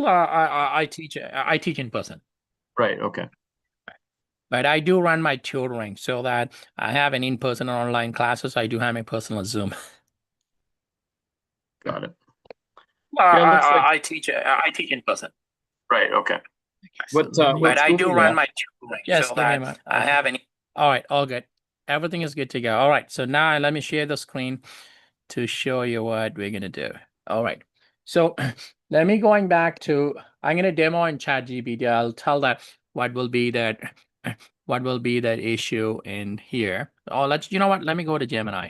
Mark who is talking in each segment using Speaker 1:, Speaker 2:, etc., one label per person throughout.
Speaker 1: school, I teach in person,
Speaker 2: Right. Okay.
Speaker 1: but I do run my tutoring so that I have an in-person or online classes. I do have my personal Zoom.
Speaker 2: Got it. Yeah, it looks like
Speaker 1: I teach in person.
Speaker 2: right. Okay.
Speaker 1: So let me,
Speaker 2: What
Speaker 1: but I
Speaker 2: school are
Speaker 1: do
Speaker 2: you
Speaker 1: run
Speaker 2: at?
Speaker 1: my tutoring just so give me a that moment. I have any. All right, all good. Everything is good to go. All right, so now let me share the screen to show you what we're gonna do. All right, so let me going back to. I'm gonna demo in ChatGPT. I'll tell that what will be that what will be that issue in here. Oh, you know what? Let me go to Gemini.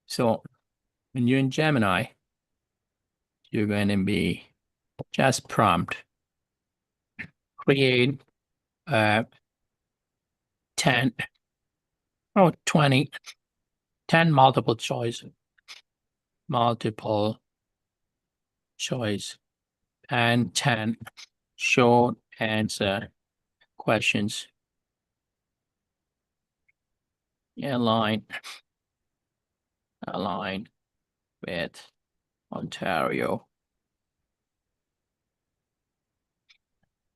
Speaker 1: So when you're in Gemini, you're going to be just prompt create 10 or 20 10 multiple choice and 10 short answer questions align with Ontario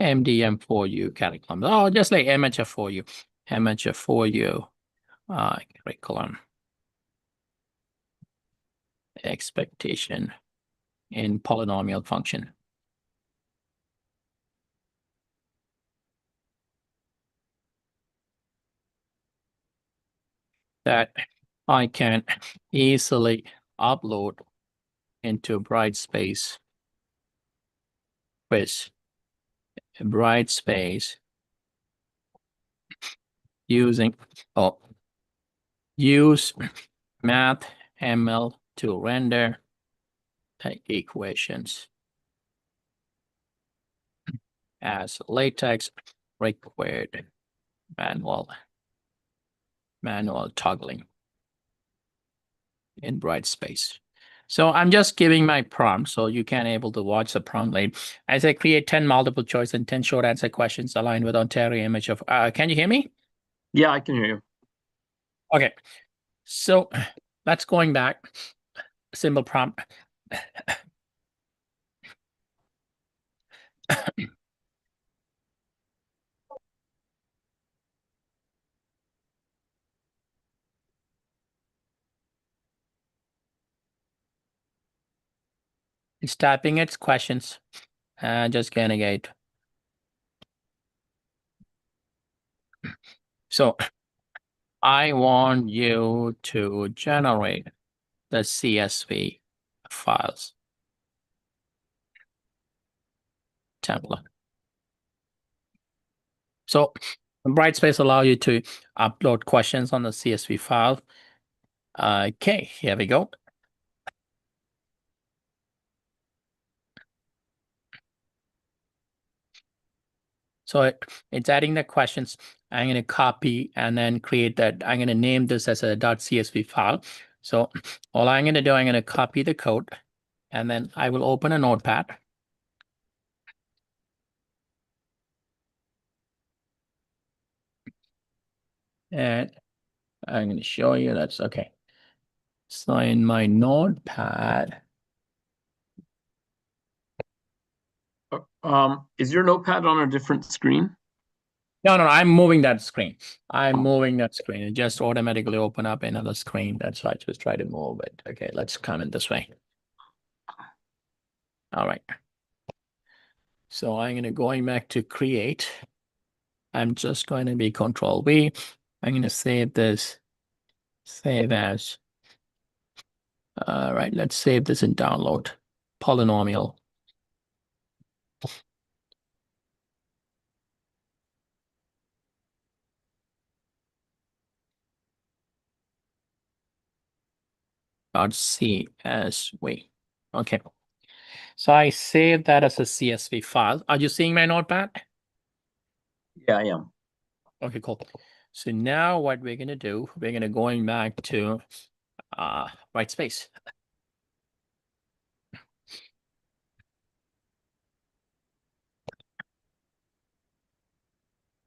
Speaker 1: MDM4U curriculum. Oh, just like MHF4U, MHF4U curriculum expectation in polynomial function. That I can easily upload into Brightspace quiz. Brightspace using use MathML to render equations as LaTeX required manual toggling in Brightspace. So I'm just giving my prompt so you can able to watch the prompt later. I say create 10 multiple choice and 10 short answer questions aligned with Ontario image of can you hear me?
Speaker 2: Yeah, I can hear you.
Speaker 1: Okay. So that's going back. Simple prompt. It's typing its questions and just getting it. So I want you to generate the CSV files template. So Brightspace allow you to upload questions on the CSV file. Okay, here we go. So it's adding the questions. I'm going to copy and then create that. I'm going to name this as a .csv file. So all I'm going to do, I'm going to copy the code and then I will open a notepad. And I'm going to show you that's okay. So in my notepad.
Speaker 2: Is your notepad on a different screen?
Speaker 1: No, I'm moving that screen. I'm moving that screen. It just automatically open up another screen. That's why I just try to move it. Okay, let's come in this way. All right. So I'm going to going back to create. I'm just going to be Control V. I'm going to save this, save as. All right, let's save this and download polynomial. .csv. Okay. So I saved that as a CSV file. Are you seeing my notepad?
Speaker 2: Yeah, I am.
Speaker 1: Okay, cool. So now what we're gonna do, we're gonna going back to Brightspace.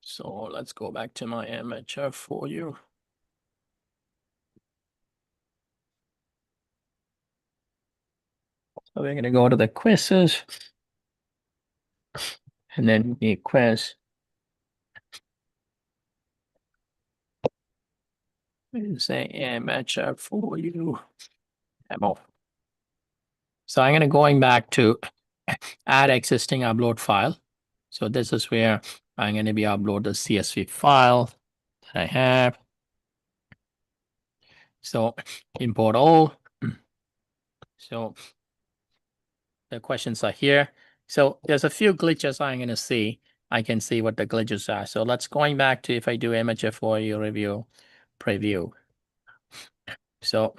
Speaker 1: So let's go back to my MHF4U. So we're going to go to the quizzes and then the quiz. Say image for you. Demo. So I'm going to going back to add existing upload file. So this is where I'm going to be upload the CSV file that I have. So import all. So the questions are here. So there's a few glitches I'm going to see. I can see what the glitches are. So let's going back to if I do image for you review preview. So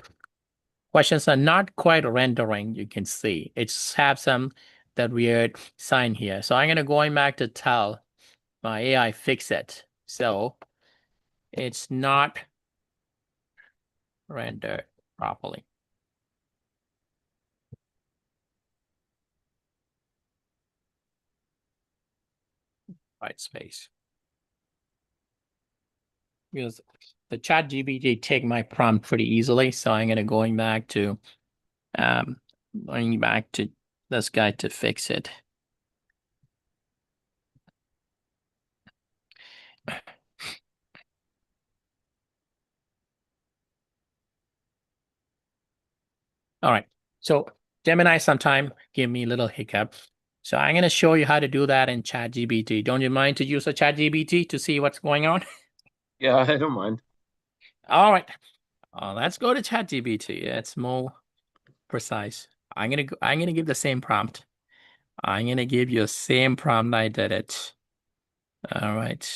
Speaker 1: questions are not quite rendering. You can see it's have some that weird sign here. So I'm going to going back to tell my AI fix it. So it's not rendered properly. White space. Because the ChatGPT take my prompt pretty easily. So I'm going to going back to this guy to fix it. All right. So Gemini sometime give me a little hiccup. So I'm going to show you how to do that in ChatGPT. Don't you mind to use a ChatGPT to see what's going on?
Speaker 2: Yeah, I don't mind.
Speaker 1: All right. Let's go to ChatGPT. It's more precise. I'm gonna give the same prompt. I'm gonna give you the same prompt I did it. All right.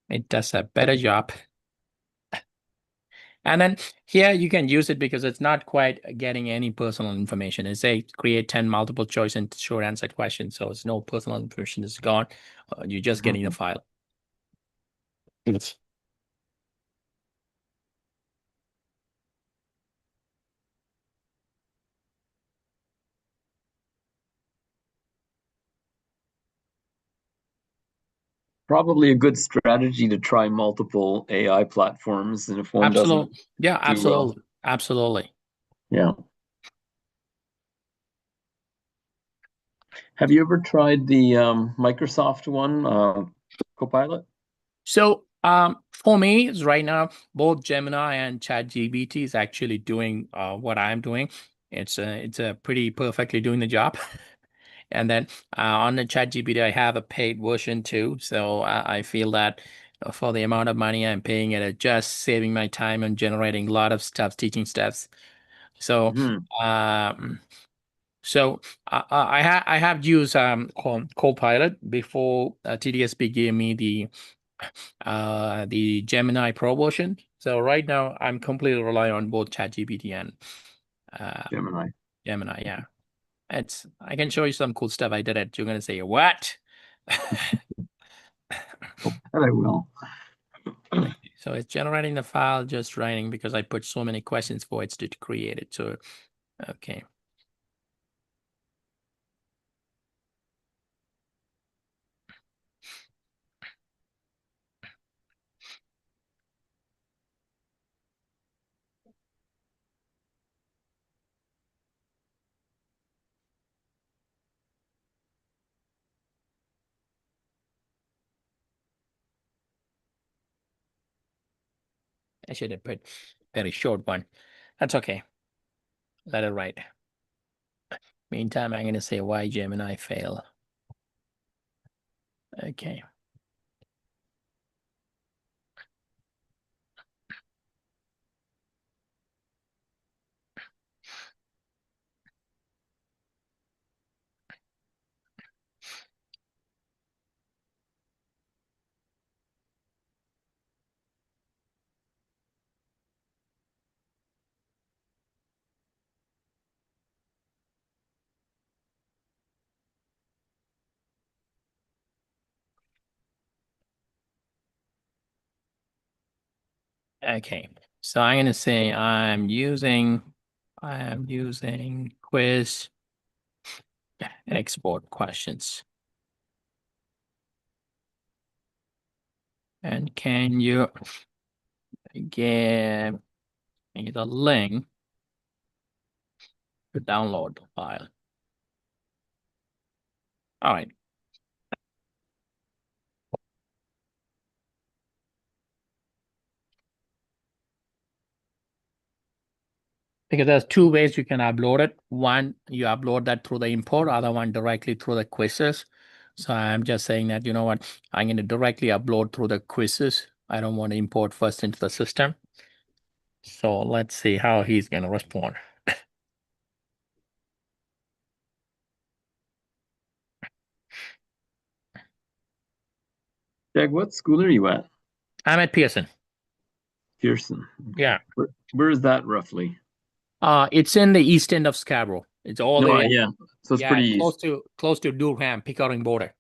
Speaker 1: It does a better job. And then here you can use it because it's not quite getting any personal information. It say create 10 multiple choice and short answer questions. So it's no personal information is gone. You're just getting the file.
Speaker 2: Probably a good strategy to try multiple AI platforms, and if one doesn't
Speaker 1: Absolutely. Yeah,
Speaker 2: do well.
Speaker 1: absolutely. Absolutely.
Speaker 2: Yeah. Have you ever tried the Microsoft one, Copilot?
Speaker 1: So for me, it's right now, both Gemini and ChatGPT is actually doing what I'm doing. It's a pretty perfectly doing the job. And then on the ChatGPT, I have a paid version too. So I feel that for the amount of money I'm paying it, it's just saving my time and generating a lot of stuff, teaching steps. So um, I have used Copilot before TDSP gave me the Gemini Pro version. So right now I'm completely relying on both ChatGPT and
Speaker 2: Gemini.
Speaker 1: Gemini. Yeah, I can show you some cool stuff I did it. You're gonna say what?
Speaker 2: And I will.
Speaker 1: Okay, so it's generating the file, just writing because I put so many questions for it to create it. So okay. I should have put very short one. That's okay. Let it write. Meantime, I'm gonna say why Gemini fail. Okay. Okay. So I'm gonna say I am using quiz export questions. And can you give me the link to download the file. All right. Because there's two ways you can upload it. One, you upload that through the import, other one directly through the quizzes. So I'm just saying that, you know what, I'm going to directly upload through the quizzes. I don't want to import first into the system. So let's see how he's going to respond.
Speaker 2: Jag, what school are you at?
Speaker 1: I'm at Pearson.
Speaker 2: Pearson.
Speaker 1: Yeah.
Speaker 2: Where is that roughly?
Speaker 1: It's in the east end of Scarborough. It's all
Speaker 2: No,
Speaker 1: the
Speaker 2: yeah. So it's pretty east.
Speaker 1: close to Durham, Pickering border.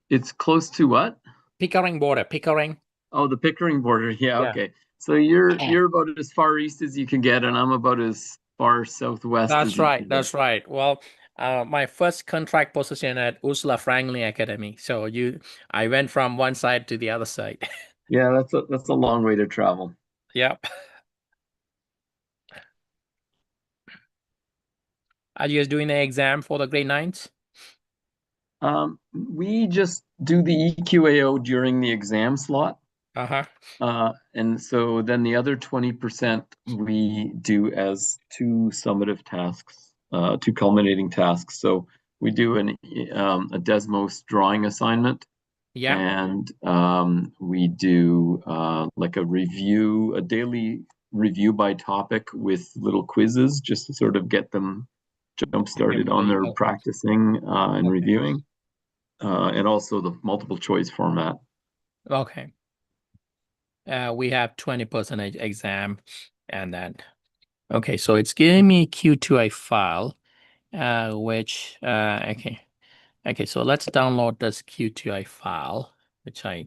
Speaker 2: It's close to what?
Speaker 1: Pickering border, Pickering.
Speaker 2: Oh, the Pickering border. Yeah,
Speaker 1: Yeah.
Speaker 2: okay. So you're about as far east as you can get, and I'm about as far southwest as
Speaker 1: That's
Speaker 2: you
Speaker 1: right.
Speaker 2: can
Speaker 1: That's
Speaker 2: get.
Speaker 1: right. Well, my first contract position at Ursula Franklin Academy. So I went from one side to the other side.
Speaker 2: Yeah, that's a long way to travel.
Speaker 1: Yep. Are you guys doing the exam for the grade 9s?
Speaker 2: We just do the EQAO during the exam slot. And so then the other 20% we do as two summative tasks, two culminating tasks. So we do a Desmos drawing assignment.
Speaker 1: Yeah.
Speaker 2: And we do like a daily review by topic with little quizzes just to sort of get them jump started on their practicing and reviewing. And also the multiple choice format.
Speaker 1: Okay. We have 20% exam and then, okay, so it's giving me Q2I file, okay. Okay, so let's download this Q2I file,
Speaker 2: Sorry,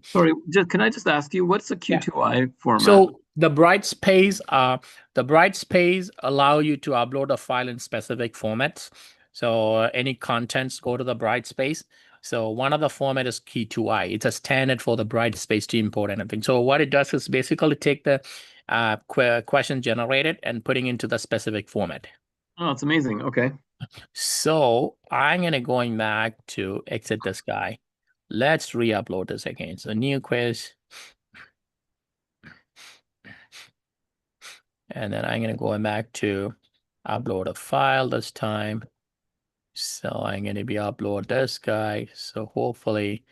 Speaker 2: can I just ask you, what's a Q2I format?
Speaker 1: So the Brightspace allow you to upload a file in specific formats. So any contents go to the Brightspace. So one of the format is Q2I. It's a standard for the Brightspace to import anything. So what it does is basically take the question generated and putting into the specific format.
Speaker 2: Oh, it's amazing. Okay.
Speaker 1: So I'm going back to exit this guy. Let's re-upload this again. So new quiz. And then I'm going to go back to upload a file this time. So I'm going to be upload this guy. So hopefully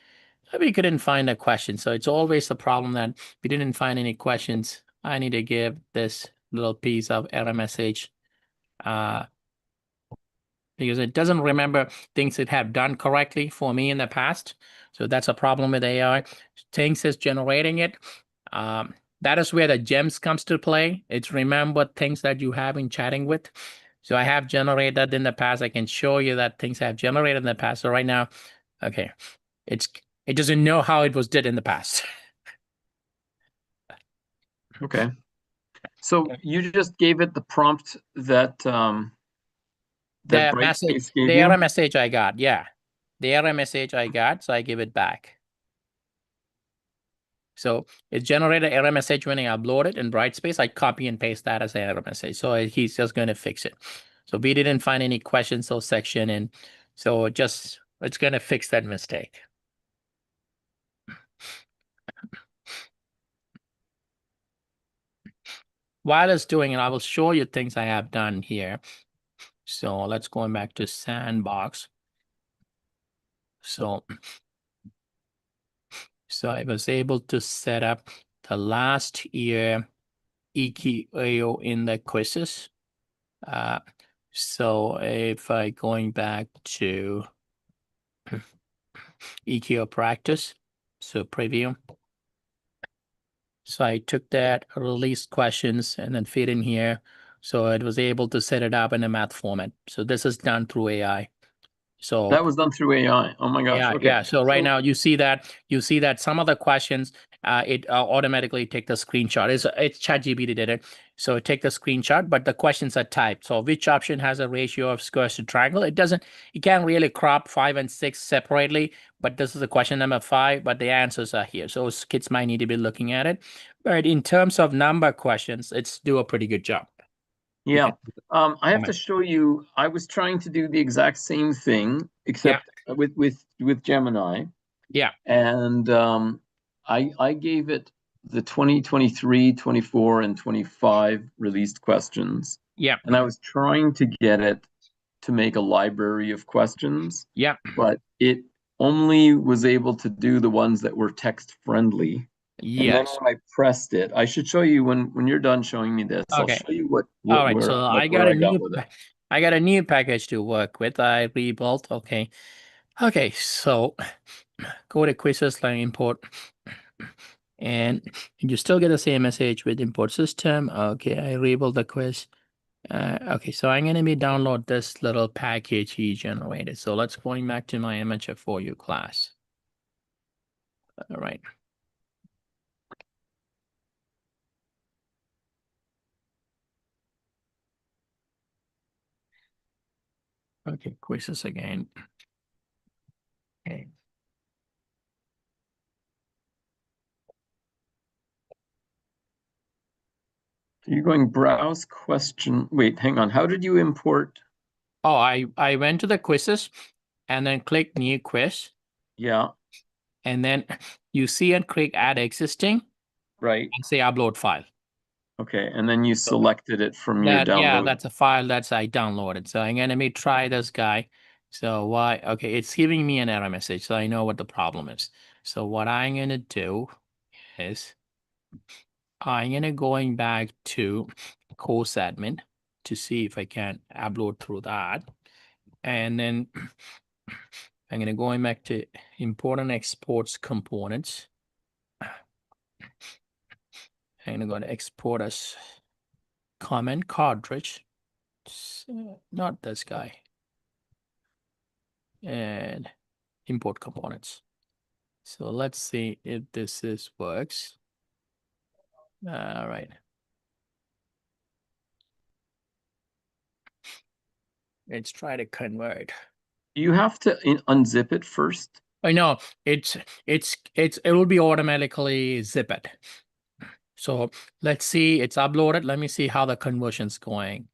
Speaker 1: we couldn't find a question. So it's always the problem that we didn't find any questions. I need to give this little piece of error message because it doesn't remember things it have done correctly for me in the past. So that's a problem with AI. Things is generating it. That is where the gems comes to play. It's remember things that you have been chatting with. So I have generated in the past. I can show you that things I have generated in the past. So right now, okay, it doesn't know how it was did in the past.
Speaker 2: Okay. So you just gave it the prompt that that Brightspace gave you?
Speaker 1: The error message I got, yeah. The error message I got, so I give it back. So it generated error message when I upload it in Brightspace. I copy and paste that as an error message. So he's just going to fix it. So we didn't find any questions or section, and so it's going to fix that mistake. While it's doing it, I will show you things I have done here. So let's go back to Sandbox. So I was able to set up the last year EQAO in the quizzes. So if I going back to EQAO practice, so preview. So I took that, released questions, and then fit in here. So it was able to set it up in a math format. So this is done through AI. So
Speaker 2: that was done through AI. Oh my gosh.
Speaker 1: Yeah,
Speaker 2: okay.
Speaker 1: yeah. So right now you see that some of the questions it automatically take the screenshot. It's ChatGPT did it. So take the screenshot, but the questions are typed. So which option has a ratio of squares to triangle? It can't really crop 5 and 6 separately, but this is the question number 5, but the answers are here. So kids might need to be looking at it. But in terms of number questions, it's do a pretty good job.
Speaker 2: Yeah. I have to show you, I was trying to do the exact same thing, except with Gemini.
Speaker 1: Yeah.
Speaker 2: And I gave it the 2023, 24, and 25 released questions.
Speaker 1: Yeah.
Speaker 2: And I was trying to get it to make a library of questions.
Speaker 1: Yeah.
Speaker 2: But it only was able to do the ones that were text friendly. And then
Speaker 1: Yes.
Speaker 2: when I pressed it, I should show you when you're done showing me this.
Speaker 1: Okay.
Speaker 2: I'll show you what
Speaker 1: All right.
Speaker 2: where,
Speaker 1: So
Speaker 2: like,
Speaker 1: I
Speaker 2: where
Speaker 1: got a
Speaker 2: I got
Speaker 1: new
Speaker 2: with it.
Speaker 1: I got a new package to work with. I rebuilt. Okay. Okay. So go to quizzes, like import, and you still get the same message with import system. Okay. I rebuilt the quiz. Okay. So I'm gonna be download this little package he generated. So let's going back to my MHF4U class. All right. Okay, quizzes again. Okay.
Speaker 2: So you're going browse question. Wait, hang on. How did you import?
Speaker 1: Oh, I went to the quizzes and then click new quiz.
Speaker 2: Yeah.
Speaker 1: And then you see and click add existing.
Speaker 2: Right.
Speaker 1: And say upload file.
Speaker 2: Okay, and then you selected it from your download.
Speaker 1: Yeah, that's a file that's I downloaded. So I'm gonna try this guy. So why? Okay, it's giving me an error message, so I know what the problem is. So what I'm gonna do is I'm gonna going back to course admin to see if I can upload through that, and then I'm gonna going back to import and exports components. I'm gonna export as comment cartridge. Not this guy. And import components. So let's see if this works. All right. Let's try to convert.
Speaker 2: You have to unzip it first.
Speaker 1: I know it will be automatically zip it. So let's see, it's uploaded. Let me see how the conversion's going.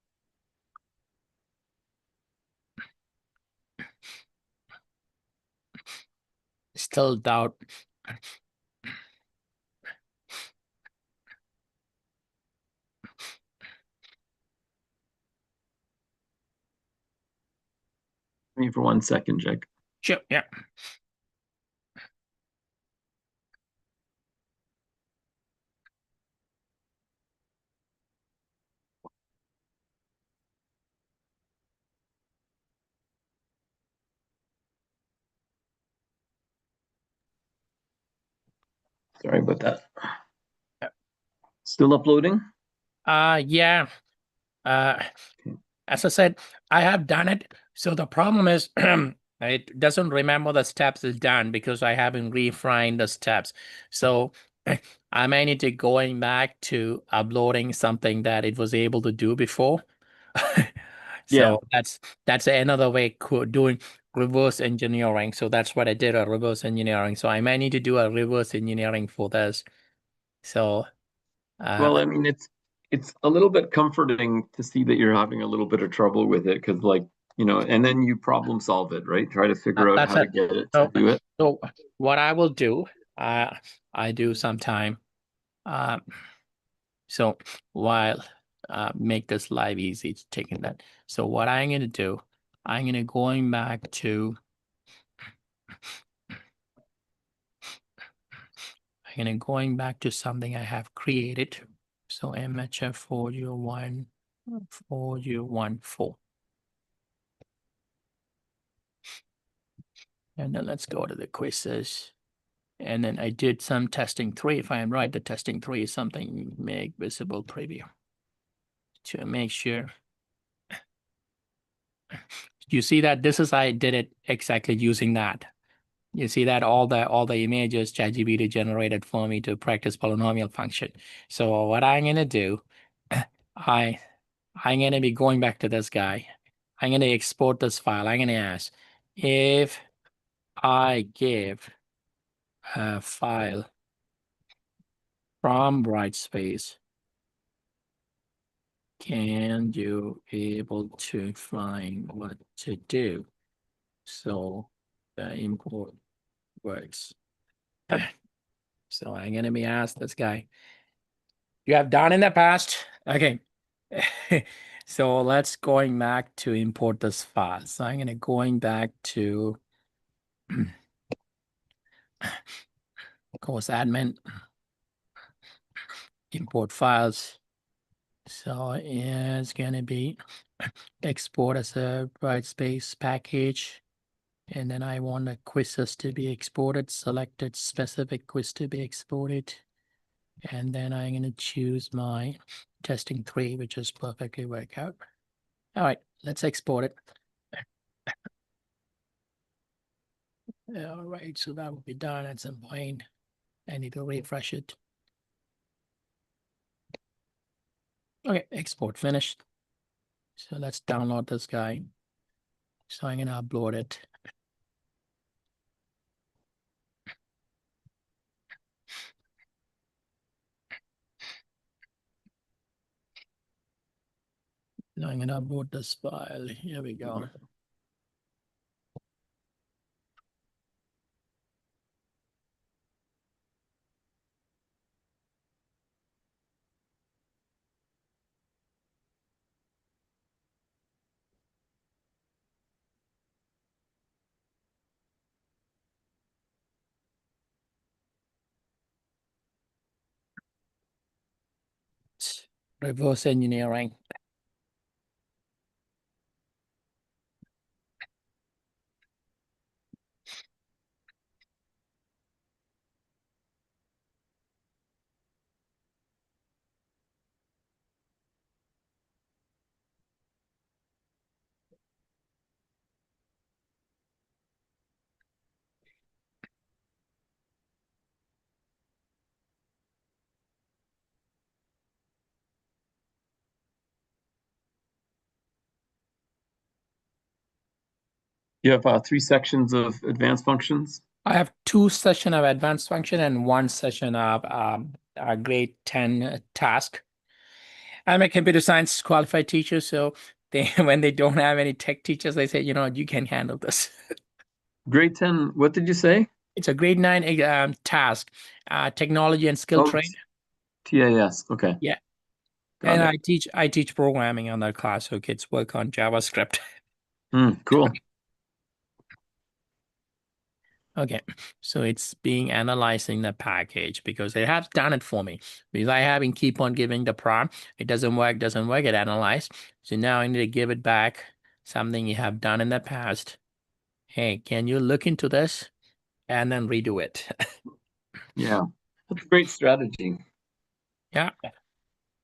Speaker 1: Still doubt.
Speaker 2: Me for 1 second, Jack.
Speaker 1: Sure, yeah.
Speaker 2: Sorry about that. Still uploading?
Speaker 1: Yeah. As I said, I have done it. So the problem is it doesn't remember the steps is done because I haven't refined the steps. So I may need to going back to uploading something that it was able to do before. So that's another way doing reverse engineering. So that's what I did, a reverse engineering. So I may need to do a reverse engineering for this. So
Speaker 2: well, I mean, it's a little bit comforting to see that you're having a little bit of trouble with it, because, like, and then you problem solve it, right? Try to figure out how to get it to do it.
Speaker 1: So what I will do, I do sometime. So while make this live easy, it's taking that. So what I'm gonna do, I'm gonna going back to. I'm gonna going back to something I have created. So MHF 4U1 4U14. And then let's go to the quizzes. And then I did some testing 3. If I am right, the testing 3 is something make visible preview to make sure. You see that this is, I did it exactly using that. You see that all the images ChatGPT generated for me to practice polynomial function. So what I'm gonna do, I'm gonna be going back to this guy. I'm gonna export this file. I'm gonna ask if I give a file from Brightspace. Can you able to find what to do? So the import works. So I'm gonna be asked this guy. You have done in the past. Okay. So let's going back to import this file. So I'm gonna going back to course admin, import files. So it's gonna be export as a Brightspace package. And then I want the quizzes to be exported, selected specific quiz to be exported. And then I'm going to choose my testing 3, which is perfectly work out. All right, let's export it. All right, so that will be done at some point. I need to refresh it. Okay, export finished. So let's download this guy. So I'm going to upload it. Now I'm going to upload this file. Here we go. Reverse engineering.
Speaker 2: You have 3 sections of advanced functions?
Speaker 1: I have 2 sessions of advanced function and 1 session of a grade 10 task. I'm a computer science qualified teacher, so they when they don't have any tech teachers, they say, you know, you can handle this.
Speaker 2: Grade 10, what did you say?
Speaker 1: It's a grade 9 task, technology and skill trade.
Speaker 2: TAS, okay.
Speaker 1: Yeah.
Speaker 2: Got
Speaker 1: And
Speaker 2: it.
Speaker 1: I teach programming on that class, so kids work on JavaScript.
Speaker 2: Cool.
Speaker 1: Okay, so it's being analyzing the package because they have done it for me. Because I haven't keep on giving the prompt. It doesn't work, it analyzed. So now I need to give it back something you have done in the past. Hey, can you look into this and then redo it?
Speaker 2: Yeah, that's a great strategy.
Speaker 1: Yeah.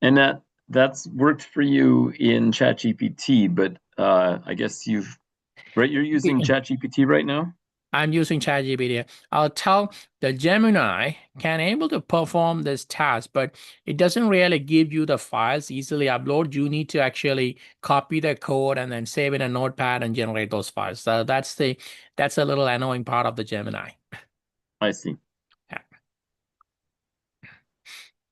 Speaker 2: And that's worked for you in ChatGPT, but I guess you're using ChatGPT right now?
Speaker 1: I'm using ChatGPT. I'll tell the Gemini can able to perform this task, but it doesn't really give you the files easily upload. You need to actually copy the code and then save it in a notepad and generate those files. So that's a little annoying part of the Gemini.
Speaker 2: I see.
Speaker 1: Yeah.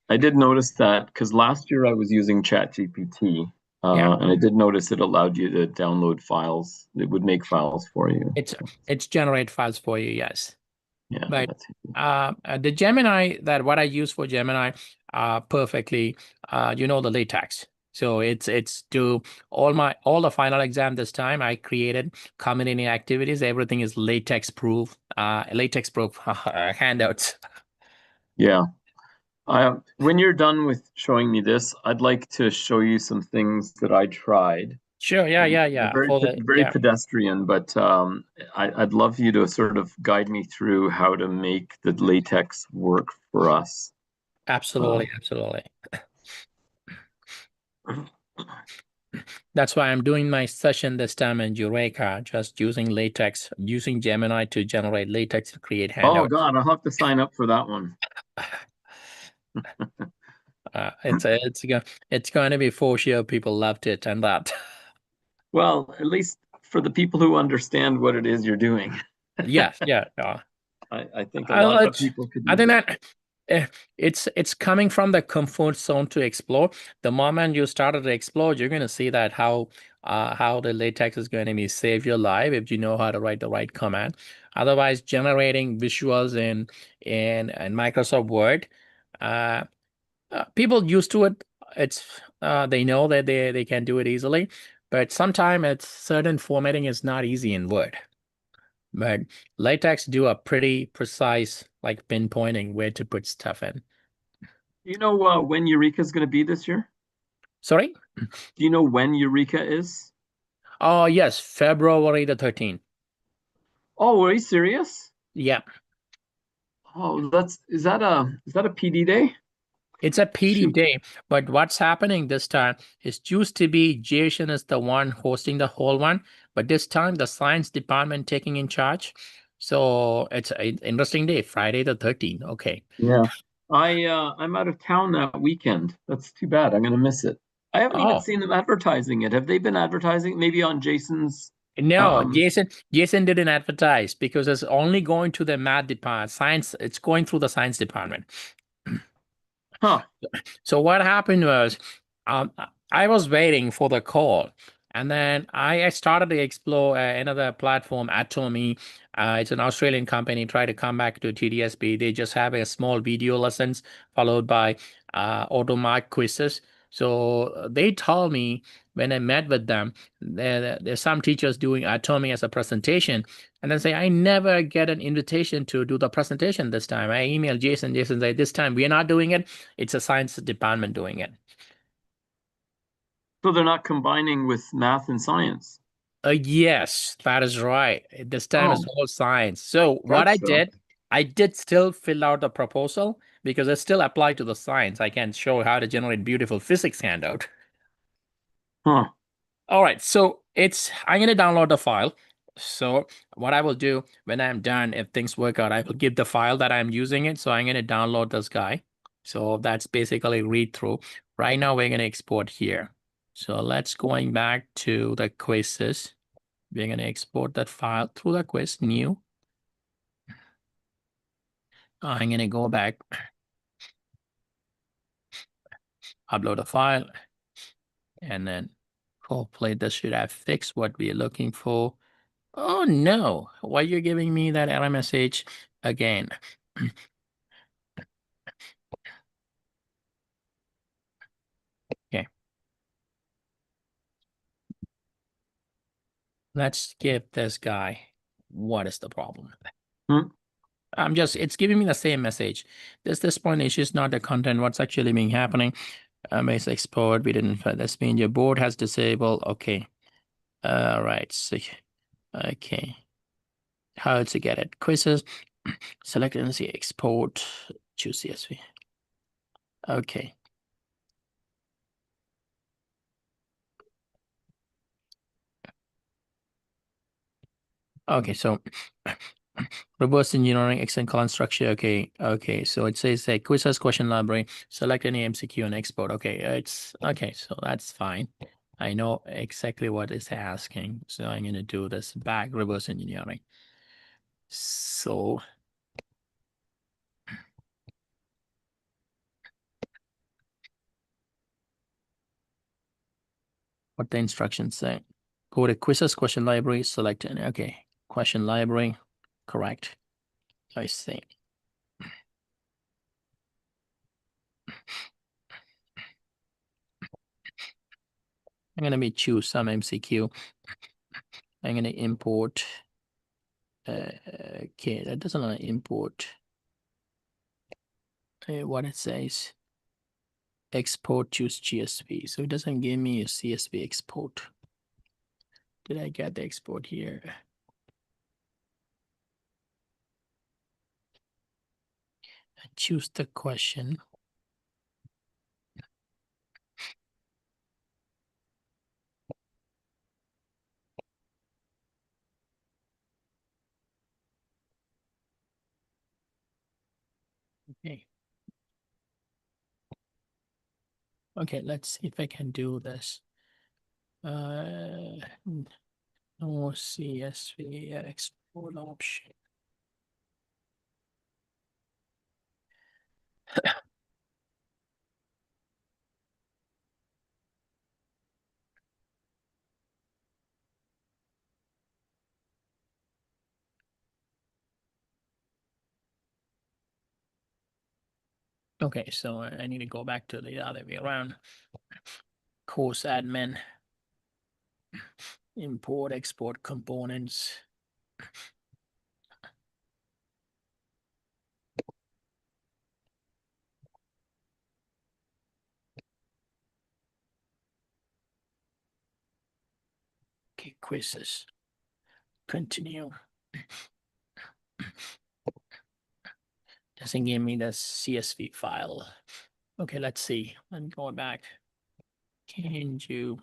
Speaker 2: I did notice that because last year I was using ChatGPT, and I did notice it allowed you to download files. It would make files for you.
Speaker 1: It's generate files for you, yes.
Speaker 2: Yeah,
Speaker 1: but the Gemini what I use for Gemini perfectly, the latex. So it's do all the final exam this time I created community activities. Everything is latex proof handouts.
Speaker 2: Yeah. When you're done with showing me this, I'd like to show you some things that I tried.
Speaker 1: Sure. Yeah.
Speaker 2: Very pedestrian, but I'd love you to sort of guide me through how to make the latex work for us.
Speaker 1: Absolutely. That's why I'm doing my session this time in Eureka, just using latex, using Gemini to generate latex to create handouts.
Speaker 2: Oh God, I'll have to sign up for that one.
Speaker 1: It's going to be for sure. People loved it and that.
Speaker 2: Well, at least for the people who understand what it is you're doing.
Speaker 1: Yeah.
Speaker 2: I think a lot of people could.
Speaker 1: I think that It's coming from the comfort zone to explore. The moment you started to explore, you're going to see that how the latex is going to be save your life if you know how to write the right command. Otherwise, generating visuals in Microsoft Word, people used to it. It's they know that they can do it easily, but sometimes it's certain formatting is not easy in Word. But latex do a pretty precise like pinpointing where to put stuff in.
Speaker 2: Do you know when Eureka is going to be this year?
Speaker 1: Sorry?
Speaker 2: Do you know when Eureka is?
Speaker 1: Oh, yes, February the 13th.
Speaker 2: Oh, are you serious?
Speaker 1: Yeah.
Speaker 2: Oh, is that a PD day?
Speaker 1: It's a PD
Speaker 2: Shoot.
Speaker 1: day, but what's happening this time is used to be Jason is the one hosting the whole one, but this time the science department taking in charge. So it's an interesting day, Friday the 13th. Okay.
Speaker 2: Yeah. I'm out of town that weekend. That's too bad. I'm gonna miss it. I haven't even
Speaker 1: Oh,
Speaker 2: seen them advertising it. Have they been advertising maybe on Jason's
Speaker 1: no, Jason didn't advertise because it's only going to the math department, science, it's going through the science department.
Speaker 2: huh.
Speaker 1: So what happened was, um, I was waiting for the call, and then I started to explore another platform, Atomy. It's an Australian company. Try to come back to TDSB. They just have a small video lessons followed by automark quizzes. So they told me when I met with them, there's some teachers doing Atomy as a presentation, and then say, I never get an invitation to do the presentation this time. I emailed Jason. Jason said, this time we're not doing it. It's a science department doing it.
Speaker 2: So they're not combining with math and science.
Speaker 1: Yes, that is right. This time it's
Speaker 2: Oh,
Speaker 1: all science. So what
Speaker 2: that sucks.
Speaker 1: I did still fill out the proposal because it still applied to the science. I can show how to generate beautiful physics handout.
Speaker 2: Huh.
Speaker 1: All right, so I'm going to download the file. So what I will do when I'm done, if things work out, I will give the file that I'm using it. So I'm going to download this guy. So that's basically read through. Right now we're going to export here. So let's going back to the quizzes. We're going to export that file through the quiz, new. I'm going to go back, upload a file, and then hopefully this should have fixed what we're looking for. Oh no, why are you giving me that error message again? Okay. Let's give this guy, what is the problem?
Speaker 2: Hmm.
Speaker 1: It's giving me the same message. This point is just not the content, what's actually being happening. Base export, we didn't, this means your board has disabled. Okay. All right. So, okay. How to get it? Quizzes, select NC export, choose CSV. Okay. Okay, so reverse engineering, extend column structure. Okay, okay. So it says a quizzes question library, select any MCQ and export. Okay, it's okay, so that's fine. I know exactly what it's asking. So I'm gonna do this back reverse engineering. So what the instructions say. Go to quizzes question library, select any. Okay, question library, correct. I see. I'm gonna be choose some MCQ. I'm gonna import. Okay, that doesn't want to import. What it says. Export choose CSV. So it doesn't give me a CSV export. Did I get the export here? I choose the question. Okay. Okay, let's see if I can do this. No CSV export option. Okay, so I need to go back to the other way around. Course admin, import, export components. Okay, quizzes. Continue. Doesn't give me the CSV file. Okay, let's see. I'm going back. Can you?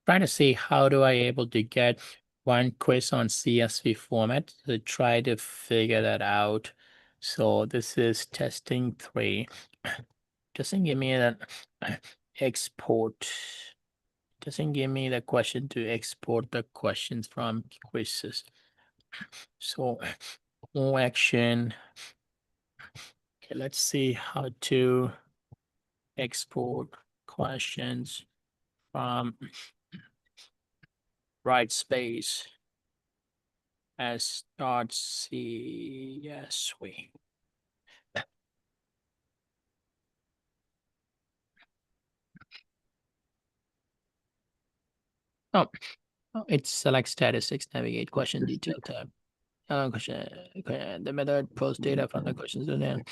Speaker 1: Trying to see how do I able to get one quiz on CSV format to try to figure that out. So this is testing 3. Doesn't give me that export. Doesn't give me the question to export the questions from quizzes. So more action. Okay, let's see how to export questions from Brightspace as .csv. Oh, it selects statistics, navigate question detail tab. Question, the method pulls data from the questions in there.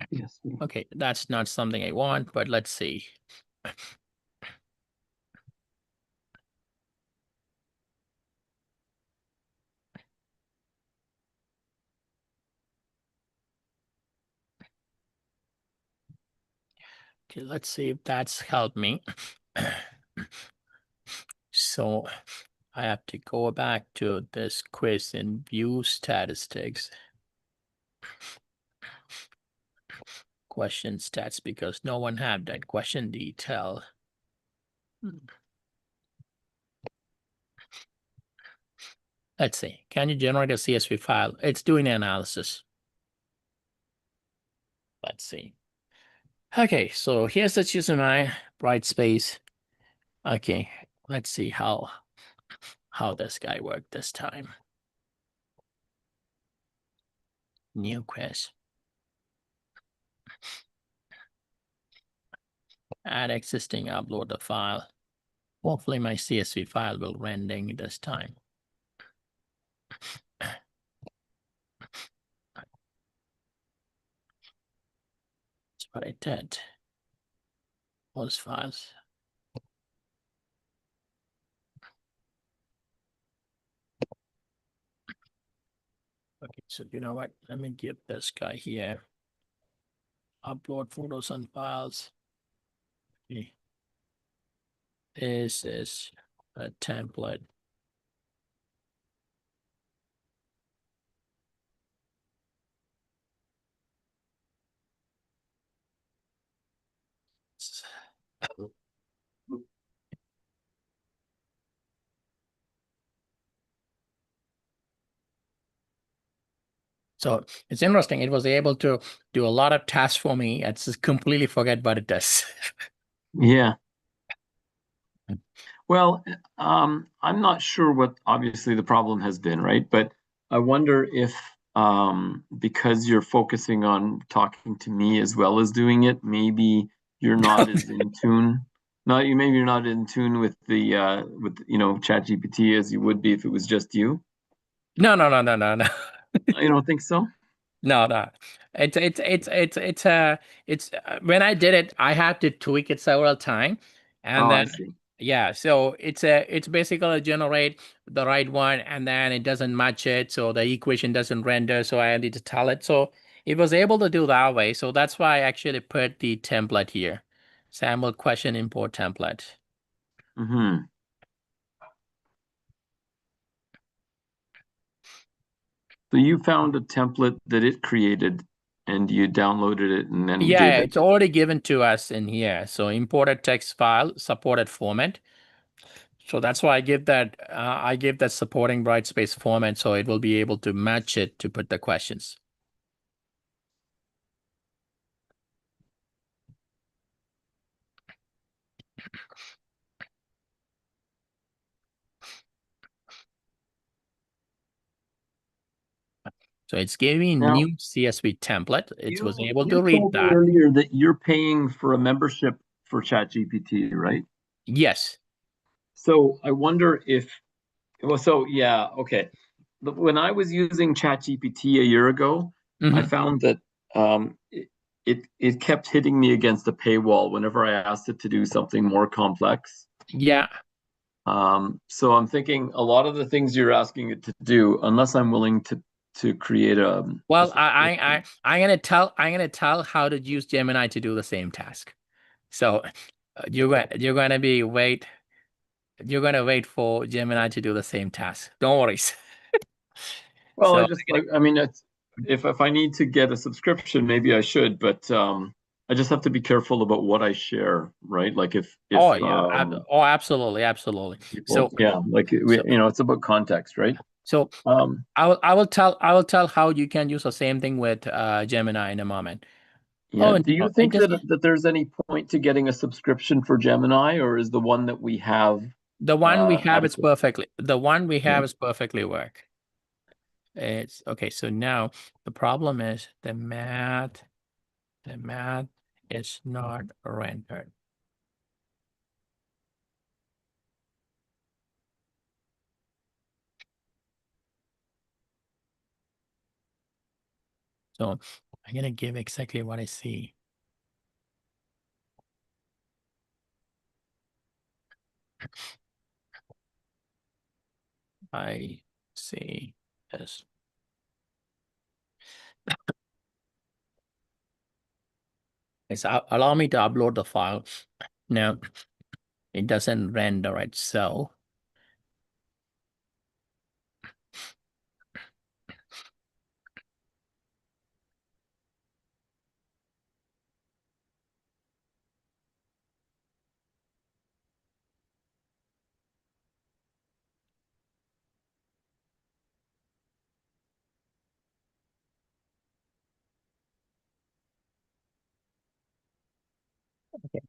Speaker 2: Yes.
Speaker 1: Okay, that's not something I want, but let's see. Okay, let's see if that's helped me. So I have to go back to this quiz and view statistics. Question stats, because no one have that question detail. Let's see. Can you generate a CSV file? It's doing the analysis. Let's see. Okay, so here's the choosing my Brightspace. Okay, let's see how this guy worked this time. New quiz. Add existing, upload the file. Hopefully my CSV file will rendering this time. That's what I did. Those files. Okay, so you know what? Let me give this guy here. Upload photos and files. Okay. This is a template. So it's interesting. It was able to do a lot of tasks for me. It's just completely forget what it does.
Speaker 2: Yeah. Well, I'm not sure what obviously the problem has been, right? But I wonder if because you're focusing on talking to me as well as doing it, maybe you're not as in tune Not you. Maybe you're not in tune with the ChatGPT as you would be if it was just you.
Speaker 1: No.
Speaker 2: You don't think so?
Speaker 1: No. It's when I did it, I had to tweak it several times, and
Speaker 2: Oh, I
Speaker 1: then
Speaker 2: see.
Speaker 1: yeah, so it's basically generate the right one, and then it doesn't match it, so the equation doesn't render, so I need to tell it. So it was able to do that way. So that's why I actually put the template here, sample question import template.
Speaker 2: Mm-hmm. So you found a template that it created and you downloaded it and then
Speaker 1: Yeah,
Speaker 2: gave it.
Speaker 1: it's already given to us in here. So imported text file, supported format. So that's why I give that supporting Brightspace format, so it will be able to match it to put the questions. So it's giving me
Speaker 2: Now,
Speaker 1: new CSV template. It was able
Speaker 2: you
Speaker 1: to read
Speaker 2: told me
Speaker 1: that.
Speaker 2: earlier that you're paying for a membership for ChatGPT, right?
Speaker 1: Yes.
Speaker 2: So I wonder if, well, so yeah, okay. When I was using ChatGPT a year ago, I
Speaker 1: Hmm.
Speaker 2: found that it kept hitting me against a paywall whenever I asked it to do something more complex.
Speaker 1: Yeah.
Speaker 2: So I'm thinking a lot of the things you're asking it to do, unless I'm willing to create a
Speaker 1: Well,
Speaker 2: subscription.
Speaker 1: I'm gonna tell how to use Gemini to do the same task. So you're gonna be wait you're gonna wait for Gemini to do the same task. Don't worry.
Speaker 2: Well, I
Speaker 1: So
Speaker 2: just like, I mean, it's, if I need to get a subscription, maybe I should, but I just have to be careful about what I share, right? Like
Speaker 1: oh
Speaker 2: if
Speaker 1: yeah, absolutely.
Speaker 2: people,
Speaker 1: So
Speaker 2: yeah, like
Speaker 1: so
Speaker 2: it's about context, right?
Speaker 1: so
Speaker 2: Um,
Speaker 1: I will tell how you can use the same thing with Gemini in a moment.
Speaker 2: yeah.
Speaker 1: Oh
Speaker 2: Do
Speaker 1: no,
Speaker 2: you
Speaker 1: it
Speaker 2: think
Speaker 1: does
Speaker 2: that there's any point to getting a subscription for Gemini, or is the one that we have
Speaker 1: the one we have is
Speaker 2: adequate?
Speaker 1: perfectly the one we
Speaker 2: Yeah.
Speaker 1: have is perfectly work. It's okay. So now the problem is the math is not rendered. So I'm gonna give exactly what I see. I see this. It's allow me to upload the file. Now it doesn't render it, so okay.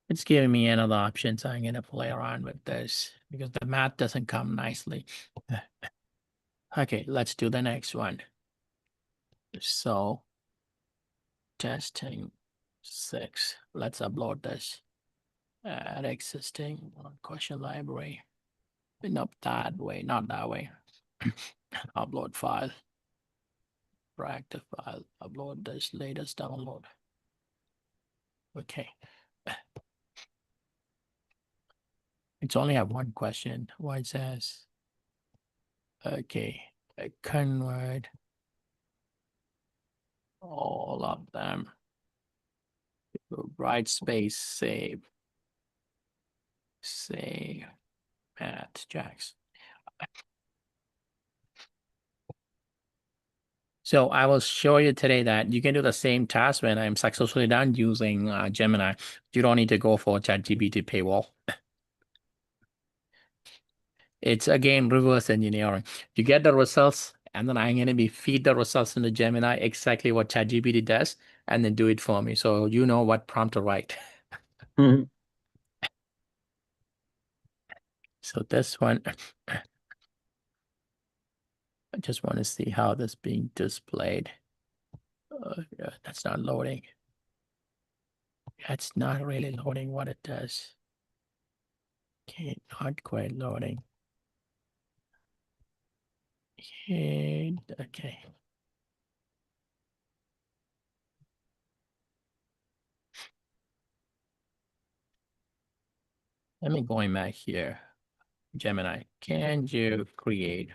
Speaker 1: It's giving me another option, so I'm gonna play around with this because the math doesn't come nicely. Okay, let's do the next one. So testing 6. Let's upload this. Add existing question library. Not that way, not that way. Upload file. Proactive file. Upload this latest download. Okay. It's only have one question. Why it says okay. Convert all of them. Brightspace save. Save at Jax. So I will show you today that you can do the same task when I'm successfully done using Gemini. You don't need to go for ChatGPT paywall. It's again reverse engineering. You get the results, and then I'm gonna be feed the results into Gemini exactly what ChatGPT does, and then do it for me. So you know what prompt to write.
Speaker 2: Mhm.
Speaker 1: So this one, I just want to see how this being displayed. Yeah, that's not loading. That's not really loading what it does. Okay, not quite loading. Okay. Let me going back here. Gemini, can you create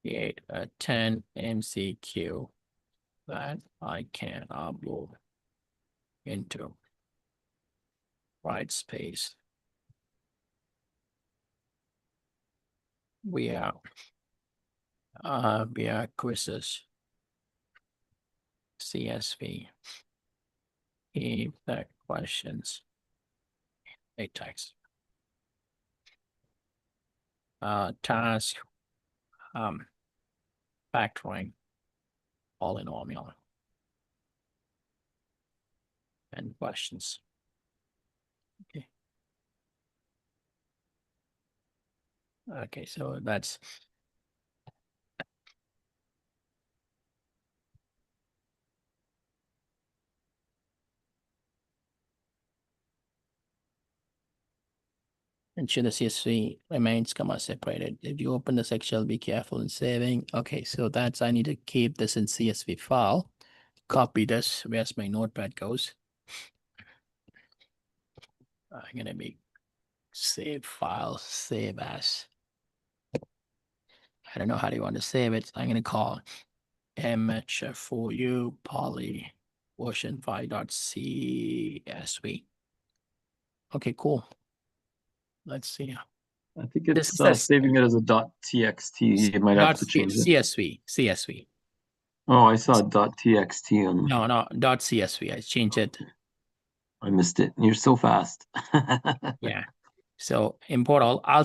Speaker 1: a 10 MCQ that I can upload into Brightspace? We are quizzes, CSV, keep the questions, text, task, factoring, polynomial, and questions. Okay. Okay, so that's ensure the CSV remains comma separated. If you open the section, be careful in saving. Okay, so that's, I need to keep this in CSV file. Copy this. Where's my notepad goes? I'm gonna be save file, save as. I don't know how do you want to save it. I'm gonna call MH4U poly version 5.csv. Okay, cool. Let's see.
Speaker 2: I think it's saving it as a .txt. You might have to change it.
Speaker 1: CSV.
Speaker 2: Oh, I saw .txt on.
Speaker 1: No, .csv. I changed it.
Speaker 2: I missed it. You're so fast.
Speaker 1: Yeah. So import all. I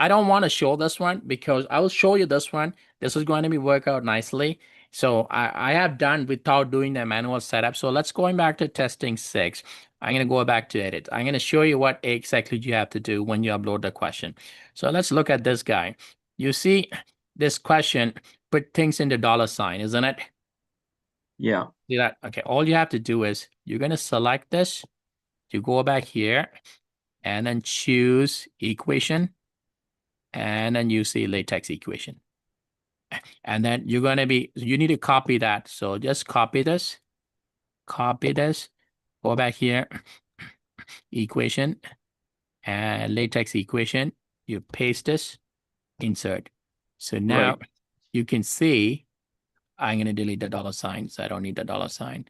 Speaker 1: don't want to show this one because I will show you this one. This is going to be work out nicely. So I have done without doing the manual setup. So let's going back to testing 6. I'm going to go back to edit. I'm going to show you what exactly you have to do when you upload the question. So let's look at this guy. You see this question, put things into $sign, isn't it?
Speaker 2: Yeah.
Speaker 1: See that? Okay. All you have to do is you're going to select this. You go back here and then choose equation. And then you see latex equation. And then you're going to be, you need to copy that. So just copy this, go back here, equation, and latex equation. You paste this, insert. So now you can see, I'm going to delete the $sign. So I don't need the $sign.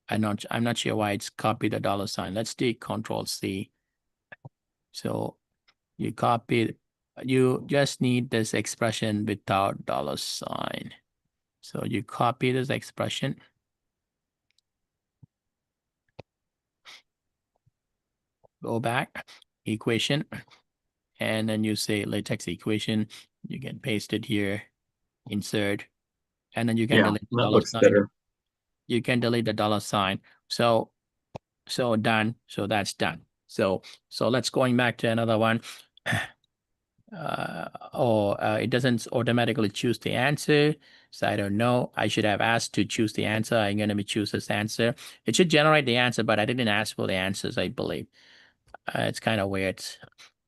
Speaker 1: I'm not sure why it's copied the $sign. Let's do Control C. So you copy, you just need this expression without $sign. So you copy this expression. Go back, equation, and then you say latex equation. You can paste it here, insert, and then you can delete the $sign. Better. You can delete the $sign. So done. So that's done. So let's going back to another one. It doesn't automatically choose the answer. So I don't know. I should have asked to choose the answer. I'm going to choose this answer. It should generate the answer, but I didn't ask for the answers, I believe. It's kind of weird.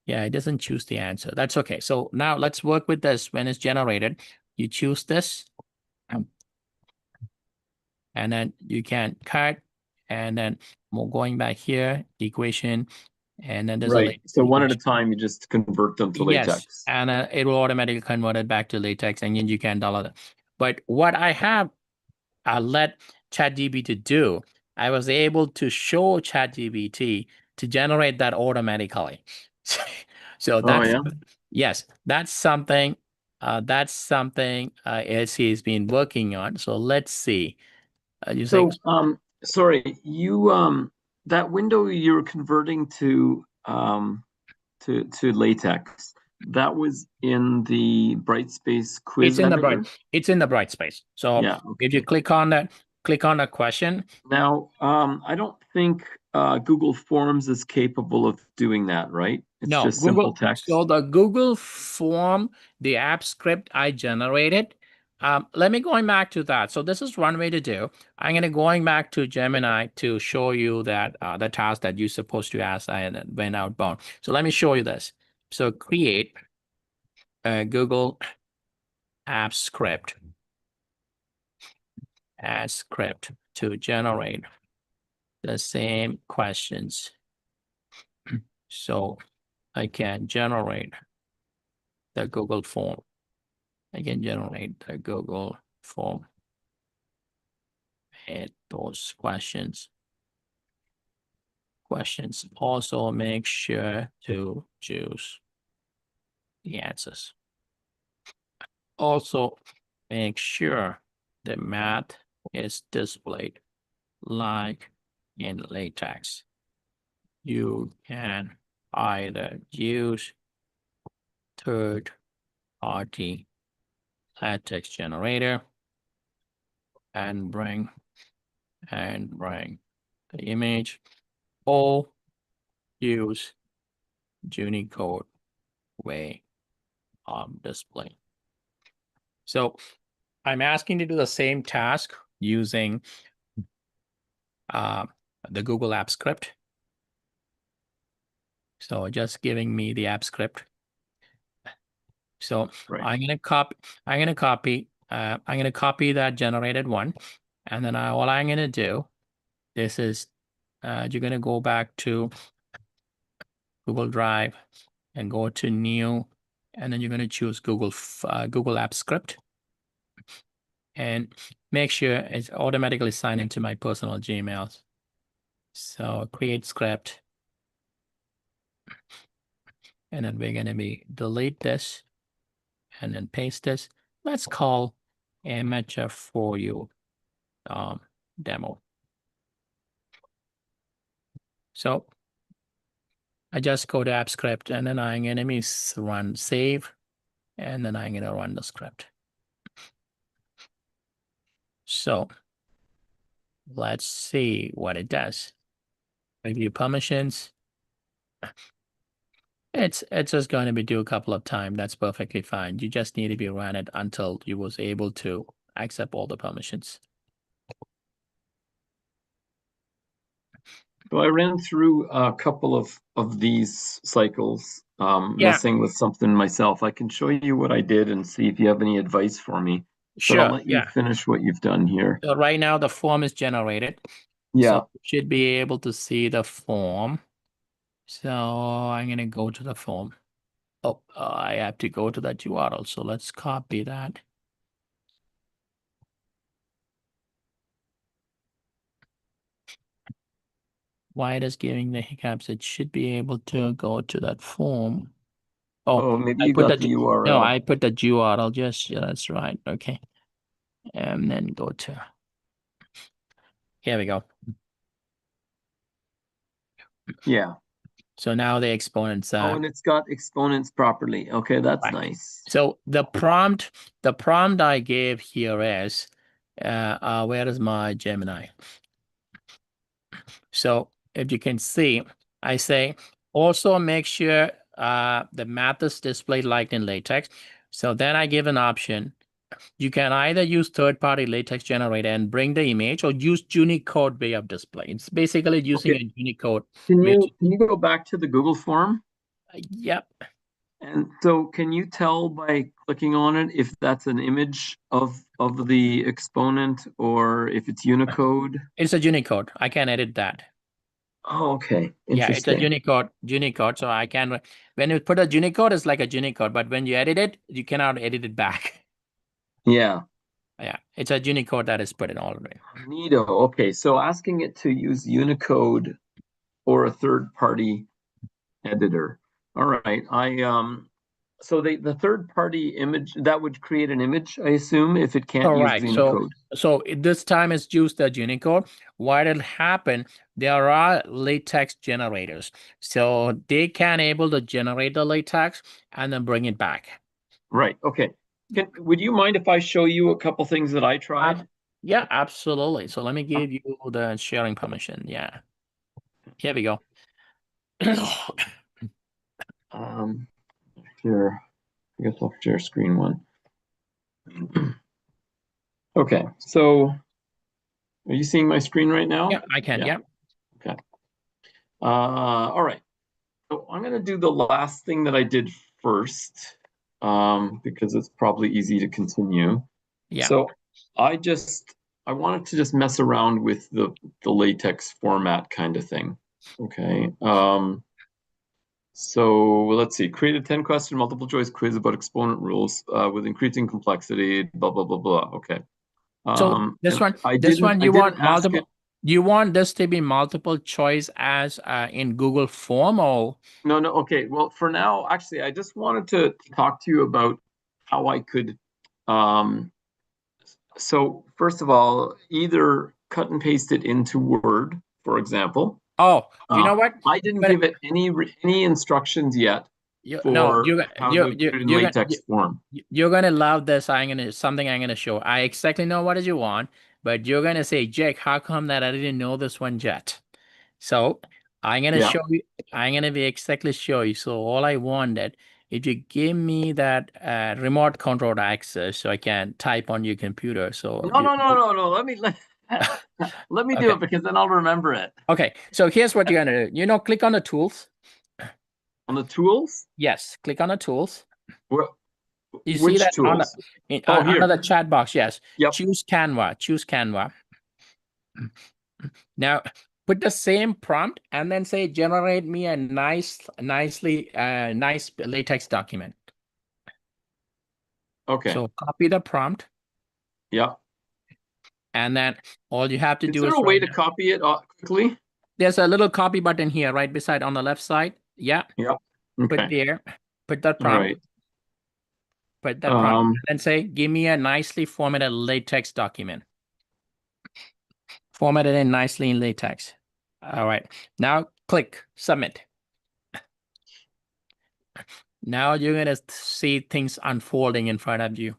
Speaker 1: Yeah, it doesn't choose the answer. That's okay. So now let's work with this. When it's generated, you choose this. And then you can cut. And then we're going back here, equation. And then there's
Speaker 2: so one at a time, you just convert them to latex.
Speaker 1: Yes, and it will automatically convert it back to latex, and then you can download it. But what I have let ChatGPT do, I was able to show ChatGPT to generate that automatically. So that's yes, that's something. LC has been working on. So let's see.
Speaker 2: Sorry, you that window you're converting to latex, that was in the Brightspace quiz.
Speaker 1: It's in the Brightspace. So if you click on that question.
Speaker 2: Now, I don't think Google Forms is capable of doing that, right? It's just simple text.
Speaker 1: So the Google form, the app script I generated let me going back to that. So this is one way to do. I'm going to going back to Gemini to show you that the task that you're supposed to ask and when outbound. So let me show you this. So create a Google Apps script as script to generate the same questions. So I can generate the Google form. I can generate the Google form and those questions. Also make sure to choose the answers. Also make sure the math is displayed like in LaTeX. You can either use third-party LaTeX generator and bring the image, or use Unicode way of display. So I'm asking to do the same task using the Google Apps script. So just giving me the app script. So
Speaker 2: Right.
Speaker 1: I'm gonna copy that generated one, and then all I'm gonna do, this is you're gonna go back to Google Drive and go to new, and then you're gonna choose Google Apps script, and make sure it's automatically signed into my personal Gmail. So create script, and then we're gonna delete this and then paste this. Let's call amateur for you demo. So I just go to app script, and then I'm gonna run save, and then I'm gonna run the script. So let's see what it does. Review permissions. It's just going to be do a couple of times. That's perfectly fine. You just need to be run it until you was able to accept all the permissions.
Speaker 2: So I ran through a couple of these cycles, messing with something myself. I can show you what I did and see if you have any advice for me.
Speaker 1: Sure.
Speaker 2: But I'll let you finish what you've done here.
Speaker 1: So right now the form is generated.
Speaker 2: Yeah.
Speaker 1: So you should be able to see the form. So I'm going to go to the form. Oh, I have to go to that URL. So let's copy that. Why it is giving the hiccups? It should be able to go to that form.
Speaker 2: Oh, maybe you got the URL.
Speaker 1: No, I put the URL. Just that's right. Okay, and then go to. Here we go.
Speaker 2: Yeah.
Speaker 1: So now the exponents.
Speaker 2: Oh, and it's got exponents properly. Okay, that's nice.
Speaker 1: So the prompt I gave here is, where is my Gemini? So if you can see, I say also make sure the math is displayed like in LaTeX. So then I give an option. You can either use third-party LaTeX generator and bring the image, or use Unicode way of display. It's basically using a Unicode.
Speaker 2: Can you go back to the Google form?
Speaker 1: Yep.
Speaker 2: And so can you tell by clicking on it if that's an image of the exponent or if it's Unicode?
Speaker 1: It's a Unicode. I can edit that.
Speaker 2: Oh, okay.
Speaker 1: Yeah, it's a Unicode. So I can, when you put a Unicode, it's like a Unicode, but when you edit it, you cannot edit it back.
Speaker 2: Yeah.
Speaker 1: Yeah, it's a Unicode that is put in already.
Speaker 2: Neato. Okay, so asking it to use Unicode or a third-party editor. All right. So the third-party image that would create an image, I assume, if it can't use Unicode.
Speaker 1: So this time it's used the Unicode. What will happen? There are LaTeX generators, so they can able to generate the LaTeX and then bring it back.
Speaker 2: Right. Okay. Would you mind if I show you a couple things that I tried?
Speaker 1: Yeah, absolutely. So let me give you the sharing permission. Yeah. Here we go.
Speaker 2: Sure. I guess I'll share screen one. Okay, so are you seeing my screen right now?
Speaker 1: Yeah, I can. Yeah.
Speaker 2: Okay. All right. So I'm going to do the last thing that I did first, because it's probably easy to continue.
Speaker 1: Yeah.
Speaker 2: So I wanted to just mess around with the LaTeX format kind of thing. Okay. So let's see. Create a 10-question multiple choice quiz about exponent rules with increasing complexity. Blah blah blah blah. Okay.
Speaker 1: So this one, you want this to be multiple choice as in Google Form or?
Speaker 2: No. Okay. Well, for now, actually, I just wanted to talk to you about how I could. So first of all, either cut and paste it into Word, for example.
Speaker 1: Oh, you know what?
Speaker 2: I didn't give it any instructions yet
Speaker 1: no,
Speaker 2: how to put it in LaTeX form.
Speaker 1: You're gonna love this. Something I'm gonna show. I exactly know what you want, but you're gonna say, Jake, how come that I didn't know this one yet? So I'm gonna show you. I'm gonna be exactly show you. So all I wanted, if you give me that remote control access, so I can type on your computer. So
Speaker 2: no. Let me do it, because then I'll remember it.
Speaker 1: Okay. So here's what you're gonna do. Click on the tools.
Speaker 2: On the tools?
Speaker 1: Yes. Click on the tools. You
Speaker 2: Which
Speaker 1: see that
Speaker 2: tools?
Speaker 1: under the chat box? Yes.
Speaker 2: Yep.
Speaker 1: Choose Canva. Now put the same prompt and then say, generate me a nice LaTeX document.
Speaker 2: Okay.
Speaker 1: So copy the prompt.
Speaker 2: Yeah.
Speaker 1: And then all you have to do
Speaker 2: is there a way to copy it quickly?
Speaker 1: There's a little copy button here, right beside on the left side. Yeah.
Speaker 2: Yeah. Okay.
Speaker 1: Put there. Put that prompt.
Speaker 2: Right.
Speaker 1: Put that prompt and say, give me a nicely formatted LaTeX document. Formatted in nicely in LaTeX. All right. Now click submit. Now you're going to see things unfolding in front of you.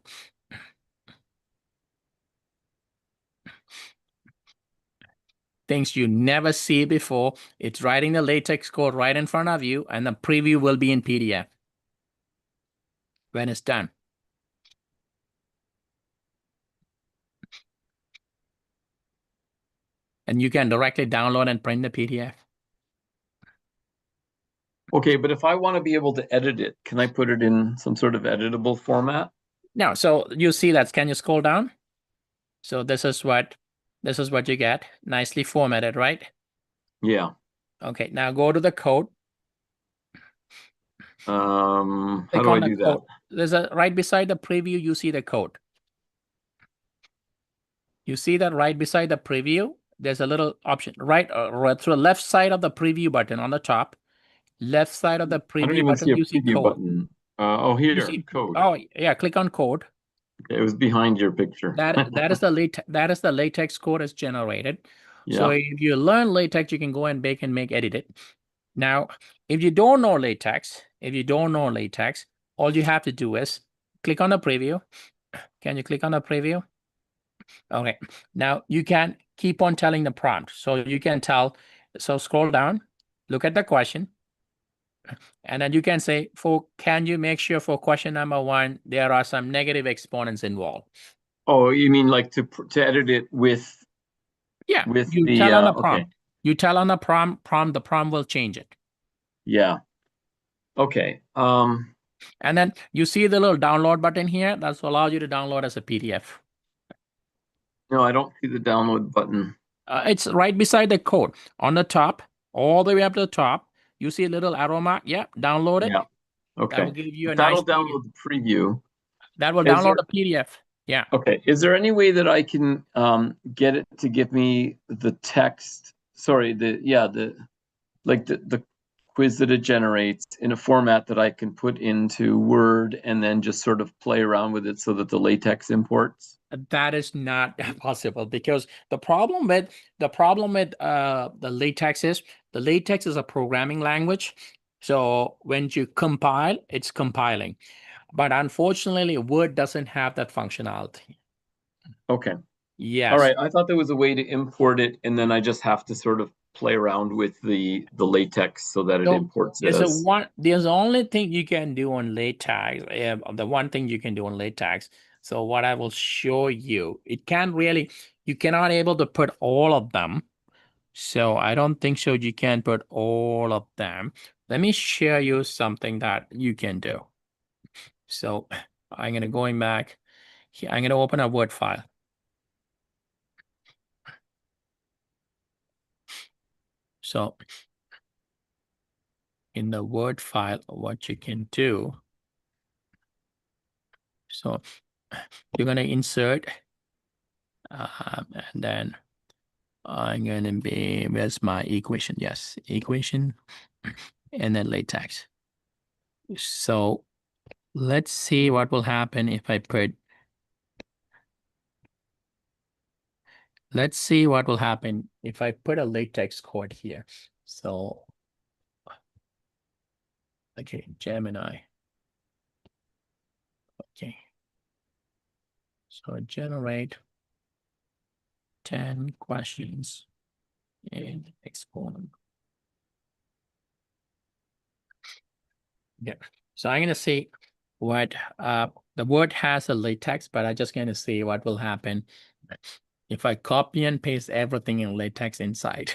Speaker 1: Things you never see before. It's writing the LaTeX code right in front of you, and the preview will be in PDF when it's done. And you can directly download and print the PDF.
Speaker 2: Okay, but if I want to be able to edit it, can I put it in some sort of editable format?
Speaker 1: No, so you see that. Can you scroll down? So this is what you get. Nicely formatted, right?
Speaker 2: Yeah.
Speaker 1: Okay, now go to the code.
Speaker 2: How do I do that?
Speaker 1: There's right beside the preview, you see the code. You see that right beside the preview, there's a little option right to the left side of the preview button on the top. Left side of the preview button, you see code.
Speaker 2: Button. Here, code.
Speaker 1: Oh, yeah, click on code.
Speaker 2: It was behind your picture.
Speaker 1: that is the LaTeX code is generated. Yeah. So if you learn LaTeX, you can go and edit it. Now, if you don't know LaTeX, all you have to do is click on the preview. Can you click on the preview? Okay. Now you can keep on telling the prompt. So you can tell, so scroll down, look at the question. And then you can say, can you make sure for question number 1, there are some negative exponents involved?
Speaker 2: Oh, you mean like to edit it with?
Speaker 1: Yeah,
Speaker 2: with
Speaker 1: you tell on the prompt. Okay. You tell on the prompt, the prompt will change it.
Speaker 2: Yeah. Okay.
Speaker 1: And then you see the little download button here. That's allows you to download as a PDF.
Speaker 2: No, I don't see the download button.
Speaker 1: It's right beside the code on the top, all the way up to the top. You see a little arrow mark. Yeah, download it.
Speaker 2: Yeah. Okay.
Speaker 1: That will give you
Speaker 2: that'll download the preview.
Speaker 1: That will download the PDF. Yeah.
Speaker 2: Okay. Is there any way that I can get it to give me the text? Sorry, the quiz that it generates in a format that I can put into Word and then just sort of play around with it so that the LaTeX imports?
Speaker 1: That is not possible, because the problem with the LaTeX is a programming language. So when you compile, it's compiling. But unfortunately, Word doesn't have that functionality.
Speaker 2: Okay.
Speaker 1: Yes.
Speaker 2: All right. I thought there was a way to import it, and then I just have to sort of play around with the LaTeX so that it imports it.
Speaker 1: There's the only thing you can do on LaTeX. The one thing you can do on LaTeX, So what I will show you, it can't really, you cannot able to put all of them. So I don't think so. You can put all of them. Let me share you something that you can do. So I'm going to going back here. I'm going to open a Word file. So in the Word file, what you can do. So you're going to insert, and then I'm going to be, where's my equation? Yes, equation, and then latex. So let's see what will happen if I put, let's see what will happen if I put a latex code here. So, okay, Gemini. Okay. So generate 10 questions in Exponent. Yeah. So I'm going to see what the Word has a latex, but I'm just going to see what will happen if I copy and paste everything in latex inside.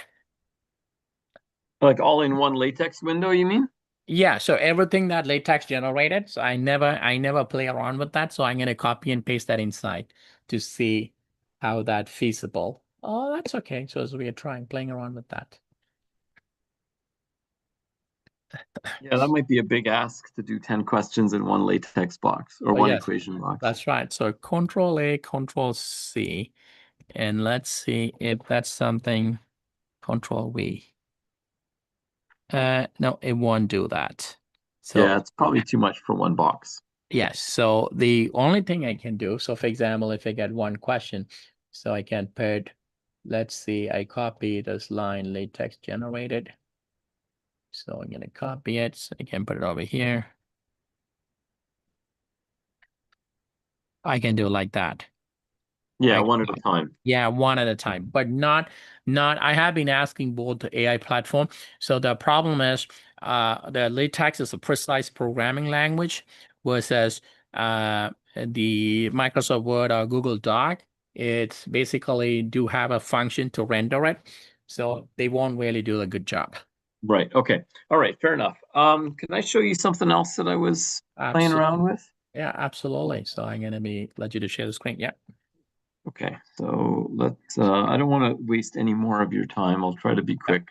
Speaker 2: Like all in one latex window, you mean?
Speaker 1: Yeah, so everything that latex generated, so I never play around with that. So I'm going to copy and paste that inside to see how that feasible. Oh, that's okay. So as we are playing around with that.
Speaker 2: Yeah, that might be a big ask to do 10 questions in one latex box or one equation box.
Speaker 1: That's right. So Control A, Control C, and let's see if that's something. Control V. No, it won't do that. So
Speaker 2: yeah, it's probably too much for one box.
Speaker 1: Yes. So the only thing I can do, so for example, if I get one question, so I can put, let's see, I copy this line latex generated. So I'm going to copy it. So I can put it over here. I can do like that.
Speaker 2: Yeah, one at a time.
Speaker 1: Yeah, one at a time, but not, I have been asking both the AI platform. So the problem is the latex is a precise programming language versus the Microsoft Word or Google Doc. It's basically do have a function to render it. So they won't really do a good job.
Speaker 2: Right. Okay. All right. Fair enough. Can I show you something else that I was playing around with?
Speaker 1: Yeah, absolutely. So I'm going to let you to share the screen. Yeah.
Speaker 2: Okay, so let's, I don't want to waste any more of your time. I'll try to be quick.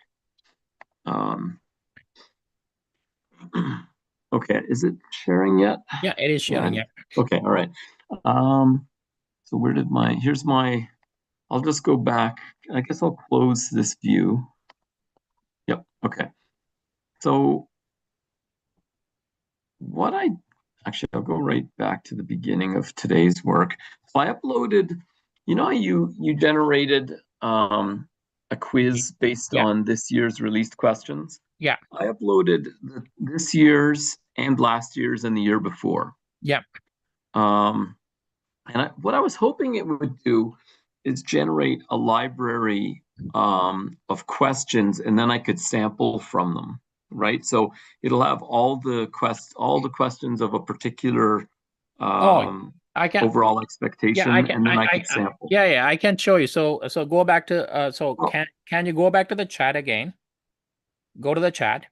Speaker 2: Okay, is it sharing yet?
Speaker 1: Yeah, it is sharing. Yeah.
Speaker 2: Okay, all right. So where did here's my, I'll just go back. I guess I'll close this view. Yep, okay. So actually, I'll go right back to the beginning of today's work. So I uploaded, you know, you generated a quiz based on this year's released questions.
Speaker 1: Yeah.
Speaker 2: I uploaded this year's and last year's and the year before.
Speaker 1: Yeah.
Speaker 2: And what I was hoping it would do is generate a library of questions, and then I could sample from them. Right, so it'll have all the questions of a particular overall expectation, and then I could sample.
Speaker 1: Yeah, I can show you. So go back to can you go back to the chat again? Go to the chat,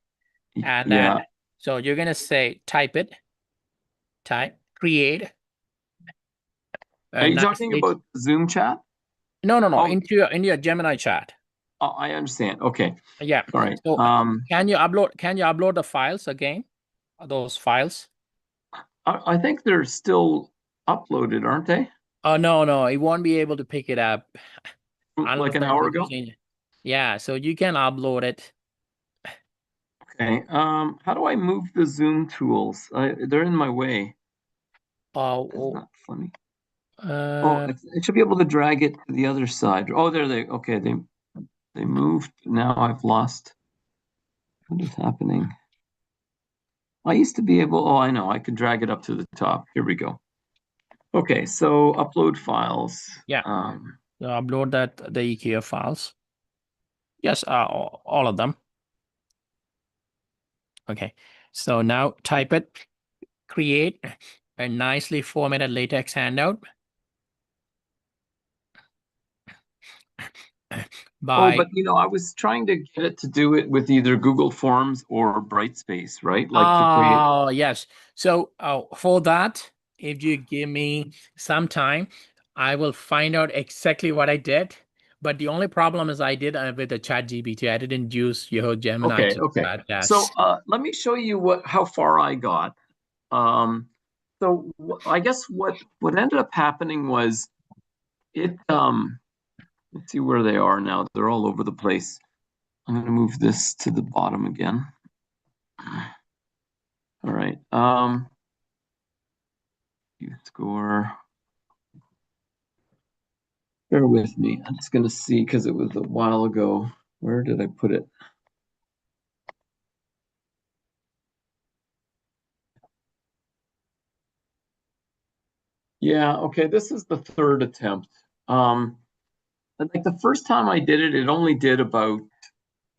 Speaker 1: and then so you're gonna say type create.
Speaker 2: Are you talking about Zoom chat?
Speaker 1: No, into your Gemini chat.
Speaker 2: Oh, I understand. Okay.
Speaker 1: Yeah.
Speaker 2: All right.
Speaker 1: So can you upload the files again? Those files?
Speaker 2: I think they're still uploaded, aren't they?
Speaker 1: Oh no, it won't be able to pick it up.
Speaker 2: Like an hour ago?
Speaker 1: Yeah, so you can upload it.
Speaker 2: Okay. How do I move the Zoom tools? They're in my way.
Speaker 1: Oh,
Speaker 2: that's not funny. It should be able to drag it to the other side. Oh, there they. Okay, they moved. Now I've lost. What is happening? I used to be able. Oh, I know. I could drag it up to the top. Here we go. Okay, so upload files.
Speaker 1: Yeah. So upload the IKEA files. Yes, all of them. Okay. So now type it, create, a nicely formatted LaTeX handout.
Speaker 2: Oh, but I was trying to get it to do it with either Google Forms or Brightspace, right? Like to create.
Speaker 1: Oh, yes. So for that, if you give me some time, I will find out exactly what I did. But the only problem is I did with the ChatGPT. I didn't use your Gemini to do
Speaker 2: Okay.
Speaker 1: that. Yes.
Speaker 2: So let me show you how far I got. So I guess what ended up happening was it. Let's see where they are now. They're all over the place. I'm going to move this to the bottom again. All right. You score. Bear with me. I'm just going to see because it was a while ago. Where did I put it? Yeah, okay, this is the third attempt. Like the first time I did it, it only did about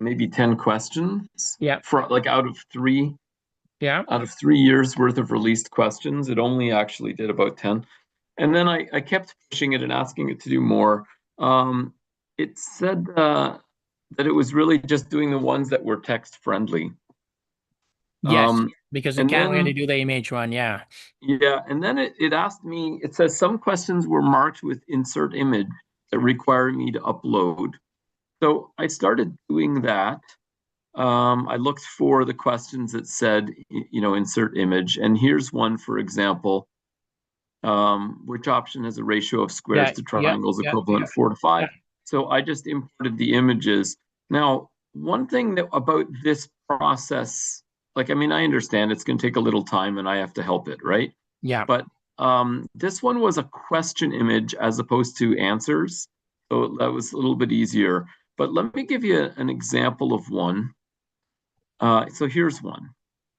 Speaker 2: maybe 10 questions.
Speaker 1: Yeah.
Speaker 2: Like out of 3.
Speaker 1: Yeah.
Speaker 2: Out of 3 years worth of released questions, it only actually did about 10. And then I kept pushing it and asking it to do more. It said that it was really just doing the ones that were text friendly.
Speaker 1: Yes, because you can't really
Speaker 2: then,
Speaker 1: do the image one. Yeah.
Speaker 2: Yeah, and then it asked me, it says some questions were marked with insert image that require me to upload. So I started doing that. I looked for the questions that said, insert image. And here's one, for example, which option has a ratio of squares to triangles equivalent 4 to 5? So I just imported the images. Now, one thing about this process, like, I mean, I understand it's going to take a little time and I have to help it, right?
Speaker 1: Yeah.
Speaker 2: But this one was a question image as opposed to answers. So that was a little bit easier. But let me give you an example of one. So here's one.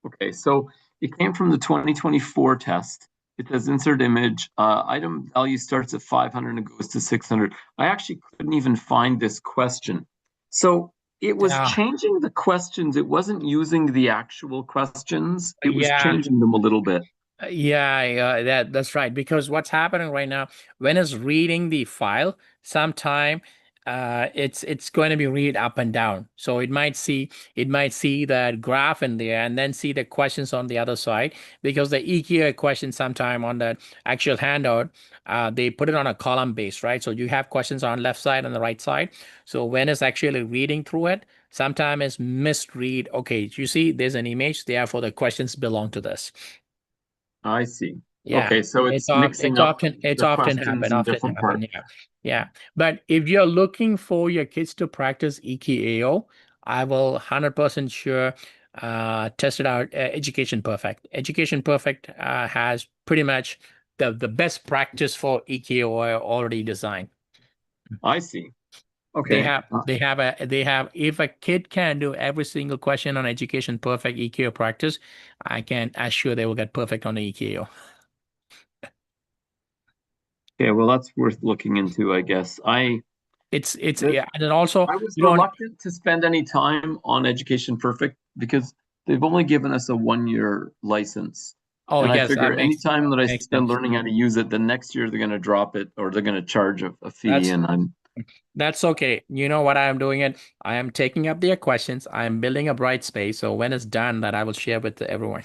Speaker 2: Okay, so it came from the 2024 test. It says insert image, item value starts at 500 and goes to 600. I actually couldn't even find this question. So it was changing the questions. It wasn't using the actual questions. It was changing them a little bit.
Speaker 1: Yeah, that's right. Because what's happening right now, when it's reading the file, sometime it's going to be read up and down. So it might see that graph in there and then see the questions on the other side, because the EQA question sometime on the actual handout, they put it on a column base, right? So you have questions on left side and the right side. So when it's actually reading through it, sometimes it's misread. Okay, you see there's an image, therefore the questions belong to this.
Speaker 2: I see.
Speaker 1: Yeah.
Speaker 2: Okay, so it's mixing up
Speaker 1: it's
Speaker 2: the
Speaker 1: often
Speaker 2: questions
Speaker 1: happen.
Speaker 2: in different parts.
Speaker 1: Yeah. But if you're looking for your kids to practice EKAO, I will 100% sure test it out. Education Perfect. Education Perfect has pretty much the best practice for EKAO already designed.
Speaker 2: I see. Okay.
Speaker 1: They have if a kid can do every single question on Education Perfect EKAO practice, I can assure they will get perfect on the EKAO.
Speaker 2: Okay, well, that's worth looking into, I guess.
Speaker 1: It's yeah, and then also
Speaker 2: I was reluctant to spend any time on Education Perfect because they've only given us a 1-year license.
Speaker 1: Oh,
Speaker 2: and
Speaker 1: yes,
Speaker 2: I figure anytime that I spend
Speaker 1: sense.
Speaker 2: learning how to use it, the next year they're going to drop it or they're going to charge a fee,
Speaker 1: That's okay. You know what I am doing it? I am taking up their questions. I am building a Brightspace. So when it's done, that I will share with everyone.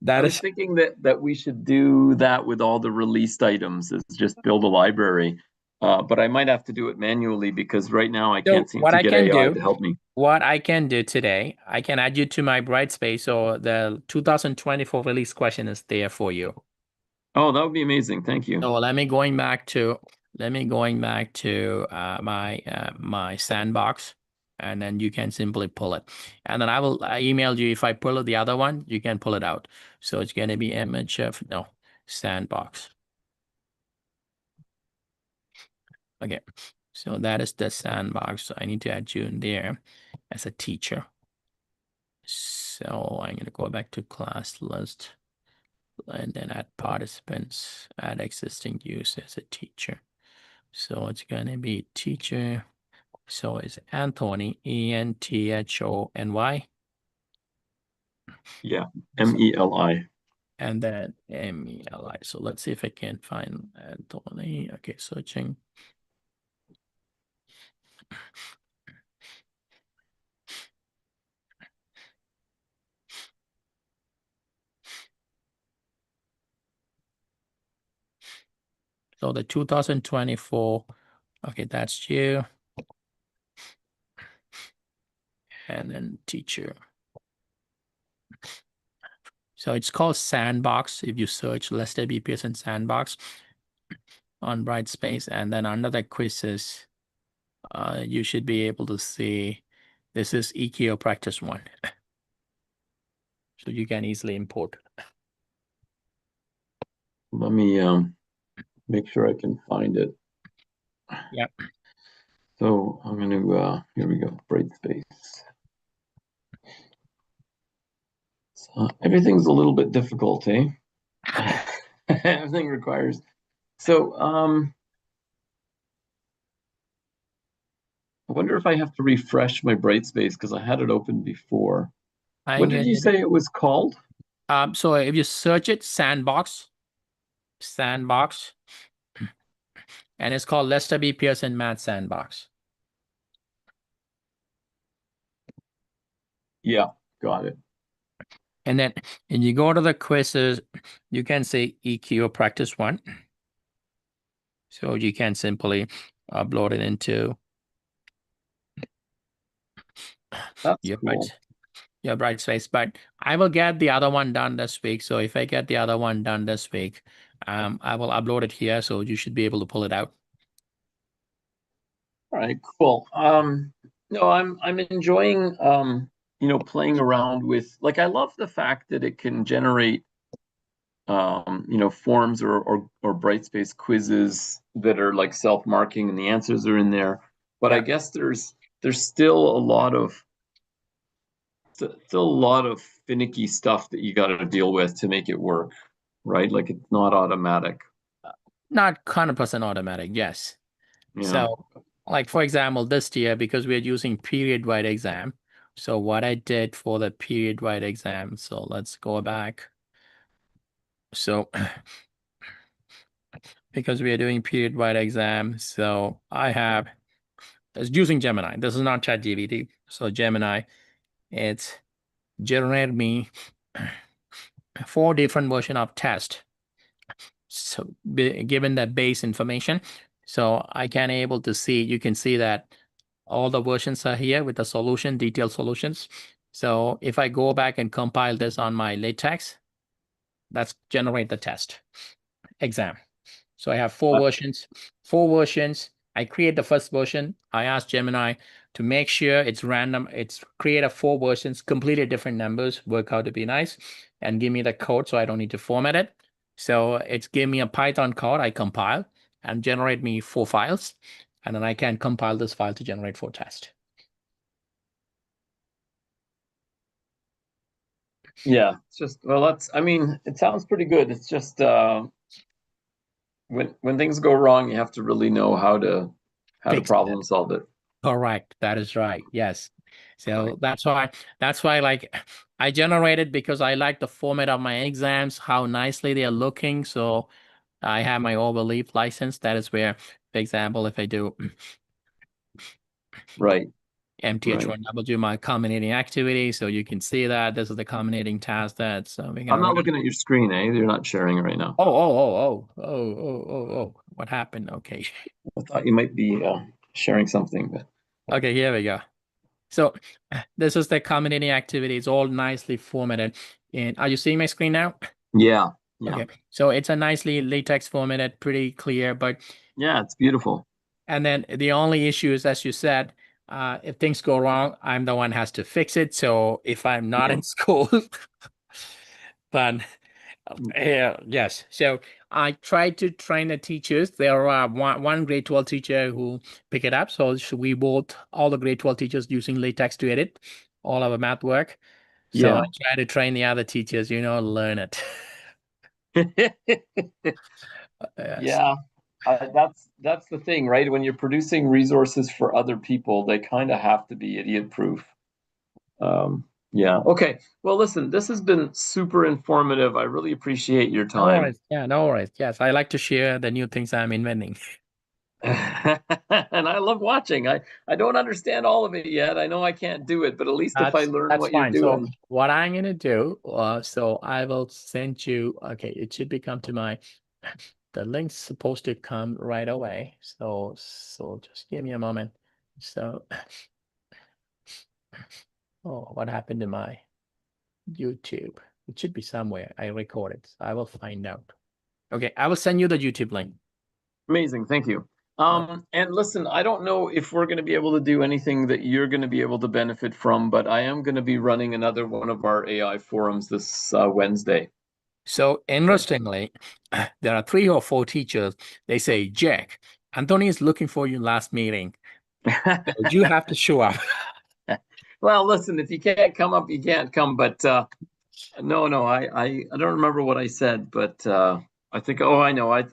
Speaker 2: I was thinking that we should do that with all the released items, is just build a library. But I might have to do it manually because right now I can't seem to get AI to help me.
Speaker 1: What I can do today, I can add you to my Brightspace. So the 2024 release question is there for you.
Speaker 2: Oh, that would be amazing. Thank you.
Speaker 1: So let me going back to my sandbox, and then you can simply pull it. And then I will email you. If I pull the other one, you can pull it out. So it's going to be image of sandbox. Okay, so that is the sandbox. So I need to add you in there as a teacher. So I'm going to go back to class list and then add participants, add existing use as a teacher. So it's going to be teacher. So it's Anthony, Enthony.
Speaker 2: Yeah, MELI.
Speaker 1: And then MELI. So let's see if I can find Anthony. Okay, searching. So the 2024, okay, that's you. And then teacher. So it's called Sandbox. If you search Lester B. Pearson Sandbox on Brightspace, and then under the quizzes, you should be able to see this is EKO practice 1. So you can easily import.
Speaker 2: Let me make sure I can find it.
Speaker 1: Yeah.
Speaker 2: So I'm going to, here we go, Brightspace. So everything's a little bit difficult, eh? Everything requires. So I wonder if I have to refresh my Brightspace because I had it open before. What did you say it was called?
Speaker 1: So if you search it, Sandbox, and it's called Lester B. Pearson Math Sandbox.
Speaker 2: Yeah, got it.
Speaker 1: And then when you go to the quizzes, you can say EKO practice 1. So you can simply upload it into your Brightspace. But I will get the other one done this week. So if I get the other one done this week, I will upload it here. So you should be able to pull it out.
Speaker 2: All right, cool. No, I'm enjoying playing around with, like, I love the fact that it can generate forms or Brightspace quizzes that are like self-marking and the answers are in there. But I guess there's still a lot of finicky stuff that you got to deal with to make it work, right? Like it's not automatic.
Speaker 1: Not 100% automatic, yes.
Speaker 2: Yeah.
Speaker 1: So, like for example, this year, because we're using period-wide exam. So what I did for the period-wide exam, so let's go back. So because we are doing period-wide exam, so I have, it's using Gemini. This is not ChatGPT. So Gemini, it's generated me 4 different version of test. So given that base information, so I can able to see, you can see that all the versions are here with the solution, detailed solutions. So if I go back and compile this on my LaTeX, that's generate the test exam. So I have 4 versions. I create the first version. I ask Gemini to make sure it's random. It's create a 4 versions, completely different numbers, work out to be nice, and give me the code so I don't need to format it. So it's give me a Python code, I compile and generate me 4 files. And then I can compile this file to generate 4 tests.
Speaker 2: Yeah, it's just, well, it sounds pretty good. It's just when things go wrong, you have to really know how to problem solve it.
Speaker 1: Correct. That is right. Yes. So that's why like I generated because I like the format of my exams, how nicely they are looking. So I have my overleaf license. That is where, for example, if I do MTH1W, my culminating activity, so you can see that this is the culminating task that we're gonna.
Speaker 2: I'm not looking at your screen, eh? You're not sharing right now.
Speaker 1: Oh. What happened? Okay.
Speaker 2: I thought you might be sharing something, but
Speaker 1: okay, here we go. So this is the culminating activity. It's all nicely formatted. And are you seeing my screen now?
Speaker 2: Yeah.
Speaker 1: Okay. So it's a nicely LaTeX formatted, pretty clear, but
Speaker 2: yeah, it's beautiful.
Speaker 1: And then the only issue is, as you said, if things go wrong, I'm the one has to fix it. So if I'm not in school, then yes. So I try to train the teachers. There are one grade 12 teacher who pick it up. So we both, all the grade 12 teachers using LaTeX to edit all our math work. So I try to train the other teachers, learn it.
Speaker 2: Yeah. That's the thing, right? When you're producing resources for other people, they kind of have to be idiot proof. Yeah. Okay. Well, listen, this has been super informative. I really appreciate your
Speaker 1: No
Speaker 2: time.
Speaker 1: worries. Yeah, no worries. Yes, I like to share the new things I'm inventing.
Speaker 2: And I love watching. I don't understand all of it yet. I know I can't do it, but at least if I learn
Speaker 1: That's
Speaker 2: what you're
Speaker 1: fine. So
Speaker 2: doing.
Speaker 1: what I'm gonna do, so I will send you. Okay, it should be come to my. The link's supposed to come right away. So just give me a moment. So, oh, what happened to my YouTube? It should be somewhere. I recorded. So I will find out. Okay, I will send you the YouTube link.
Speaker 2: Amazing. Thank you. And listen, I don't know if we're going to be able to do anything that you're going to be able to benefit from, but I am going to be running another one of our AI forums this Wednesday.
Speaker 1: So interestingly, there are 3 or 4 teachers. They say, Jack, Anthony is looking for you last meeting. So you have to show up.
Speaker 2: Well, listen, if you can't come up, you can't come. But no, I don't remember what I said, but I think, oh, I know.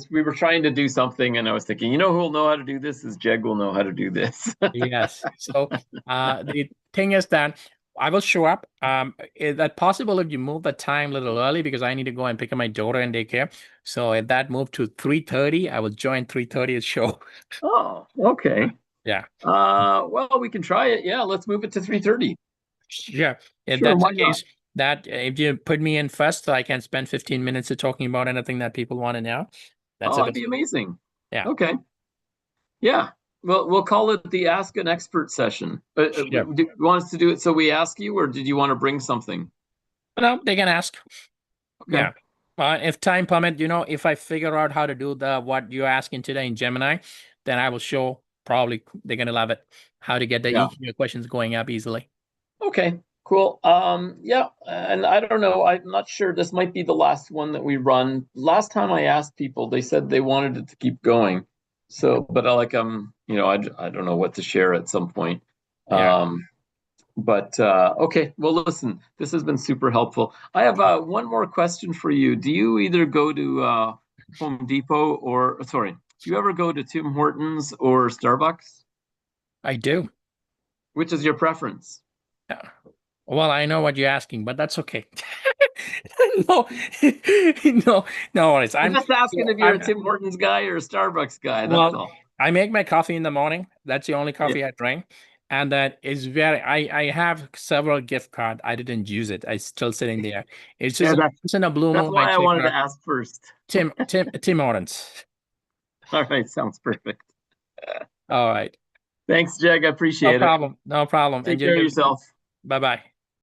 Speaker 2: We were trying to do something, and I was thinking, you know who will know how to do this is Jeg will know how to do this.
Speaker 1: Yes. So the thing is that I will show up. Is that possible if you move the time a little early because I need to go and pick up my daughter and daycare. So if that moved to 3:30, I will join 3:30 show.
Speaker 2: Oh, okay.
Speaker 1: Yeah.
Speaker 2: Well, we can try it. Yeah, let's move it to 3:30.
Speaker 1: Yeah. If
Speaker 2: Sure,
Speaker 1: that's
Speaker 2: why
Speaker 1: the
Speaker 2: not?
Speaker 1: case, that if you put me in first, so I can spend 15 minutes of talking about anything that people want to know. That's
Speaker 2: Oh,
Speaker 1: a
Speaker 2: that'd
Speaker 1: bit.
Speaker 2: be amazing.
Speaker 1: Yeah.
Speaker 2: Okay. Yeah. Well, we'll call it the Ask an Expert session.
Speaker 1: Yeah.
Speaker 2: Do you want us to do it so we ask you, or did you want to bring something?
Speaker 1: No, they can ask.
Speaker 2: Okay.
Speaker 1: Yeah. If time permit, if I figure out how to do what you're asking today in Gemini, then I will show. Probably they're gonna love it. How to get the
Speaker 2: Yeah.
Speaker 1: EQ questions going up easily.
Speaker 2: Okay. Cool. Yeah, and I don't know. I'm not sure. This might be the last one that we run. Last time I asked people, they said they wanted it to keep going. So, but I don't know what to share at some point.
Speaker 1: Yeah.
Speaker 2: But okay. Well, listen, this has been super helpful. I have one more question for you. Do you either go to Home Depot or sorry, do you ever go to Tim Hortons or Starbucks?
Speaker 1: I do.
Speaker 2: Which is your preference?
Speaker 1: Yeah. Well, I know what you're asking, but that's okay. No, no, no worries.
Speaker 2: I'm just asking if you're a
Speaker 1: I'm
Speaker 2: Tim Hortons guy or a Starbucks guy. That's
Speaker 1: well,
Speaker 2: all.
Speaker 1: I make my coffee in the morning. That's the only
Speaker 2: Yeah,
Speaker 1: coffee I drink. And that is I have several gift cards. I didn't use it. It's still sitting there. It's
Speaker 2: yeah,
Speaker 1: just once in a blue
Speaker 2: that's
Speaker 1: moon I
Speaker 2: why I
Speaker 1: check
Speaker 2: wanted to
Speaker 1: out
Speaker 2: ask first.
Speaker 1: Tim Hortons.
Speaker 2: All right, sounds perfect.
Speaker 1: All right.
Speaker 2: Thanks, Jeg. I
Speaker 1: No
Speaker 2: appreciate it.
Speaker 1: problem. No problem.
Speaker 2: Take
Speaker 1: Enjoy
Speaker 2: care of
Speaker 1: your
Speaker 2: yourself.
Speaker 1: bye bye.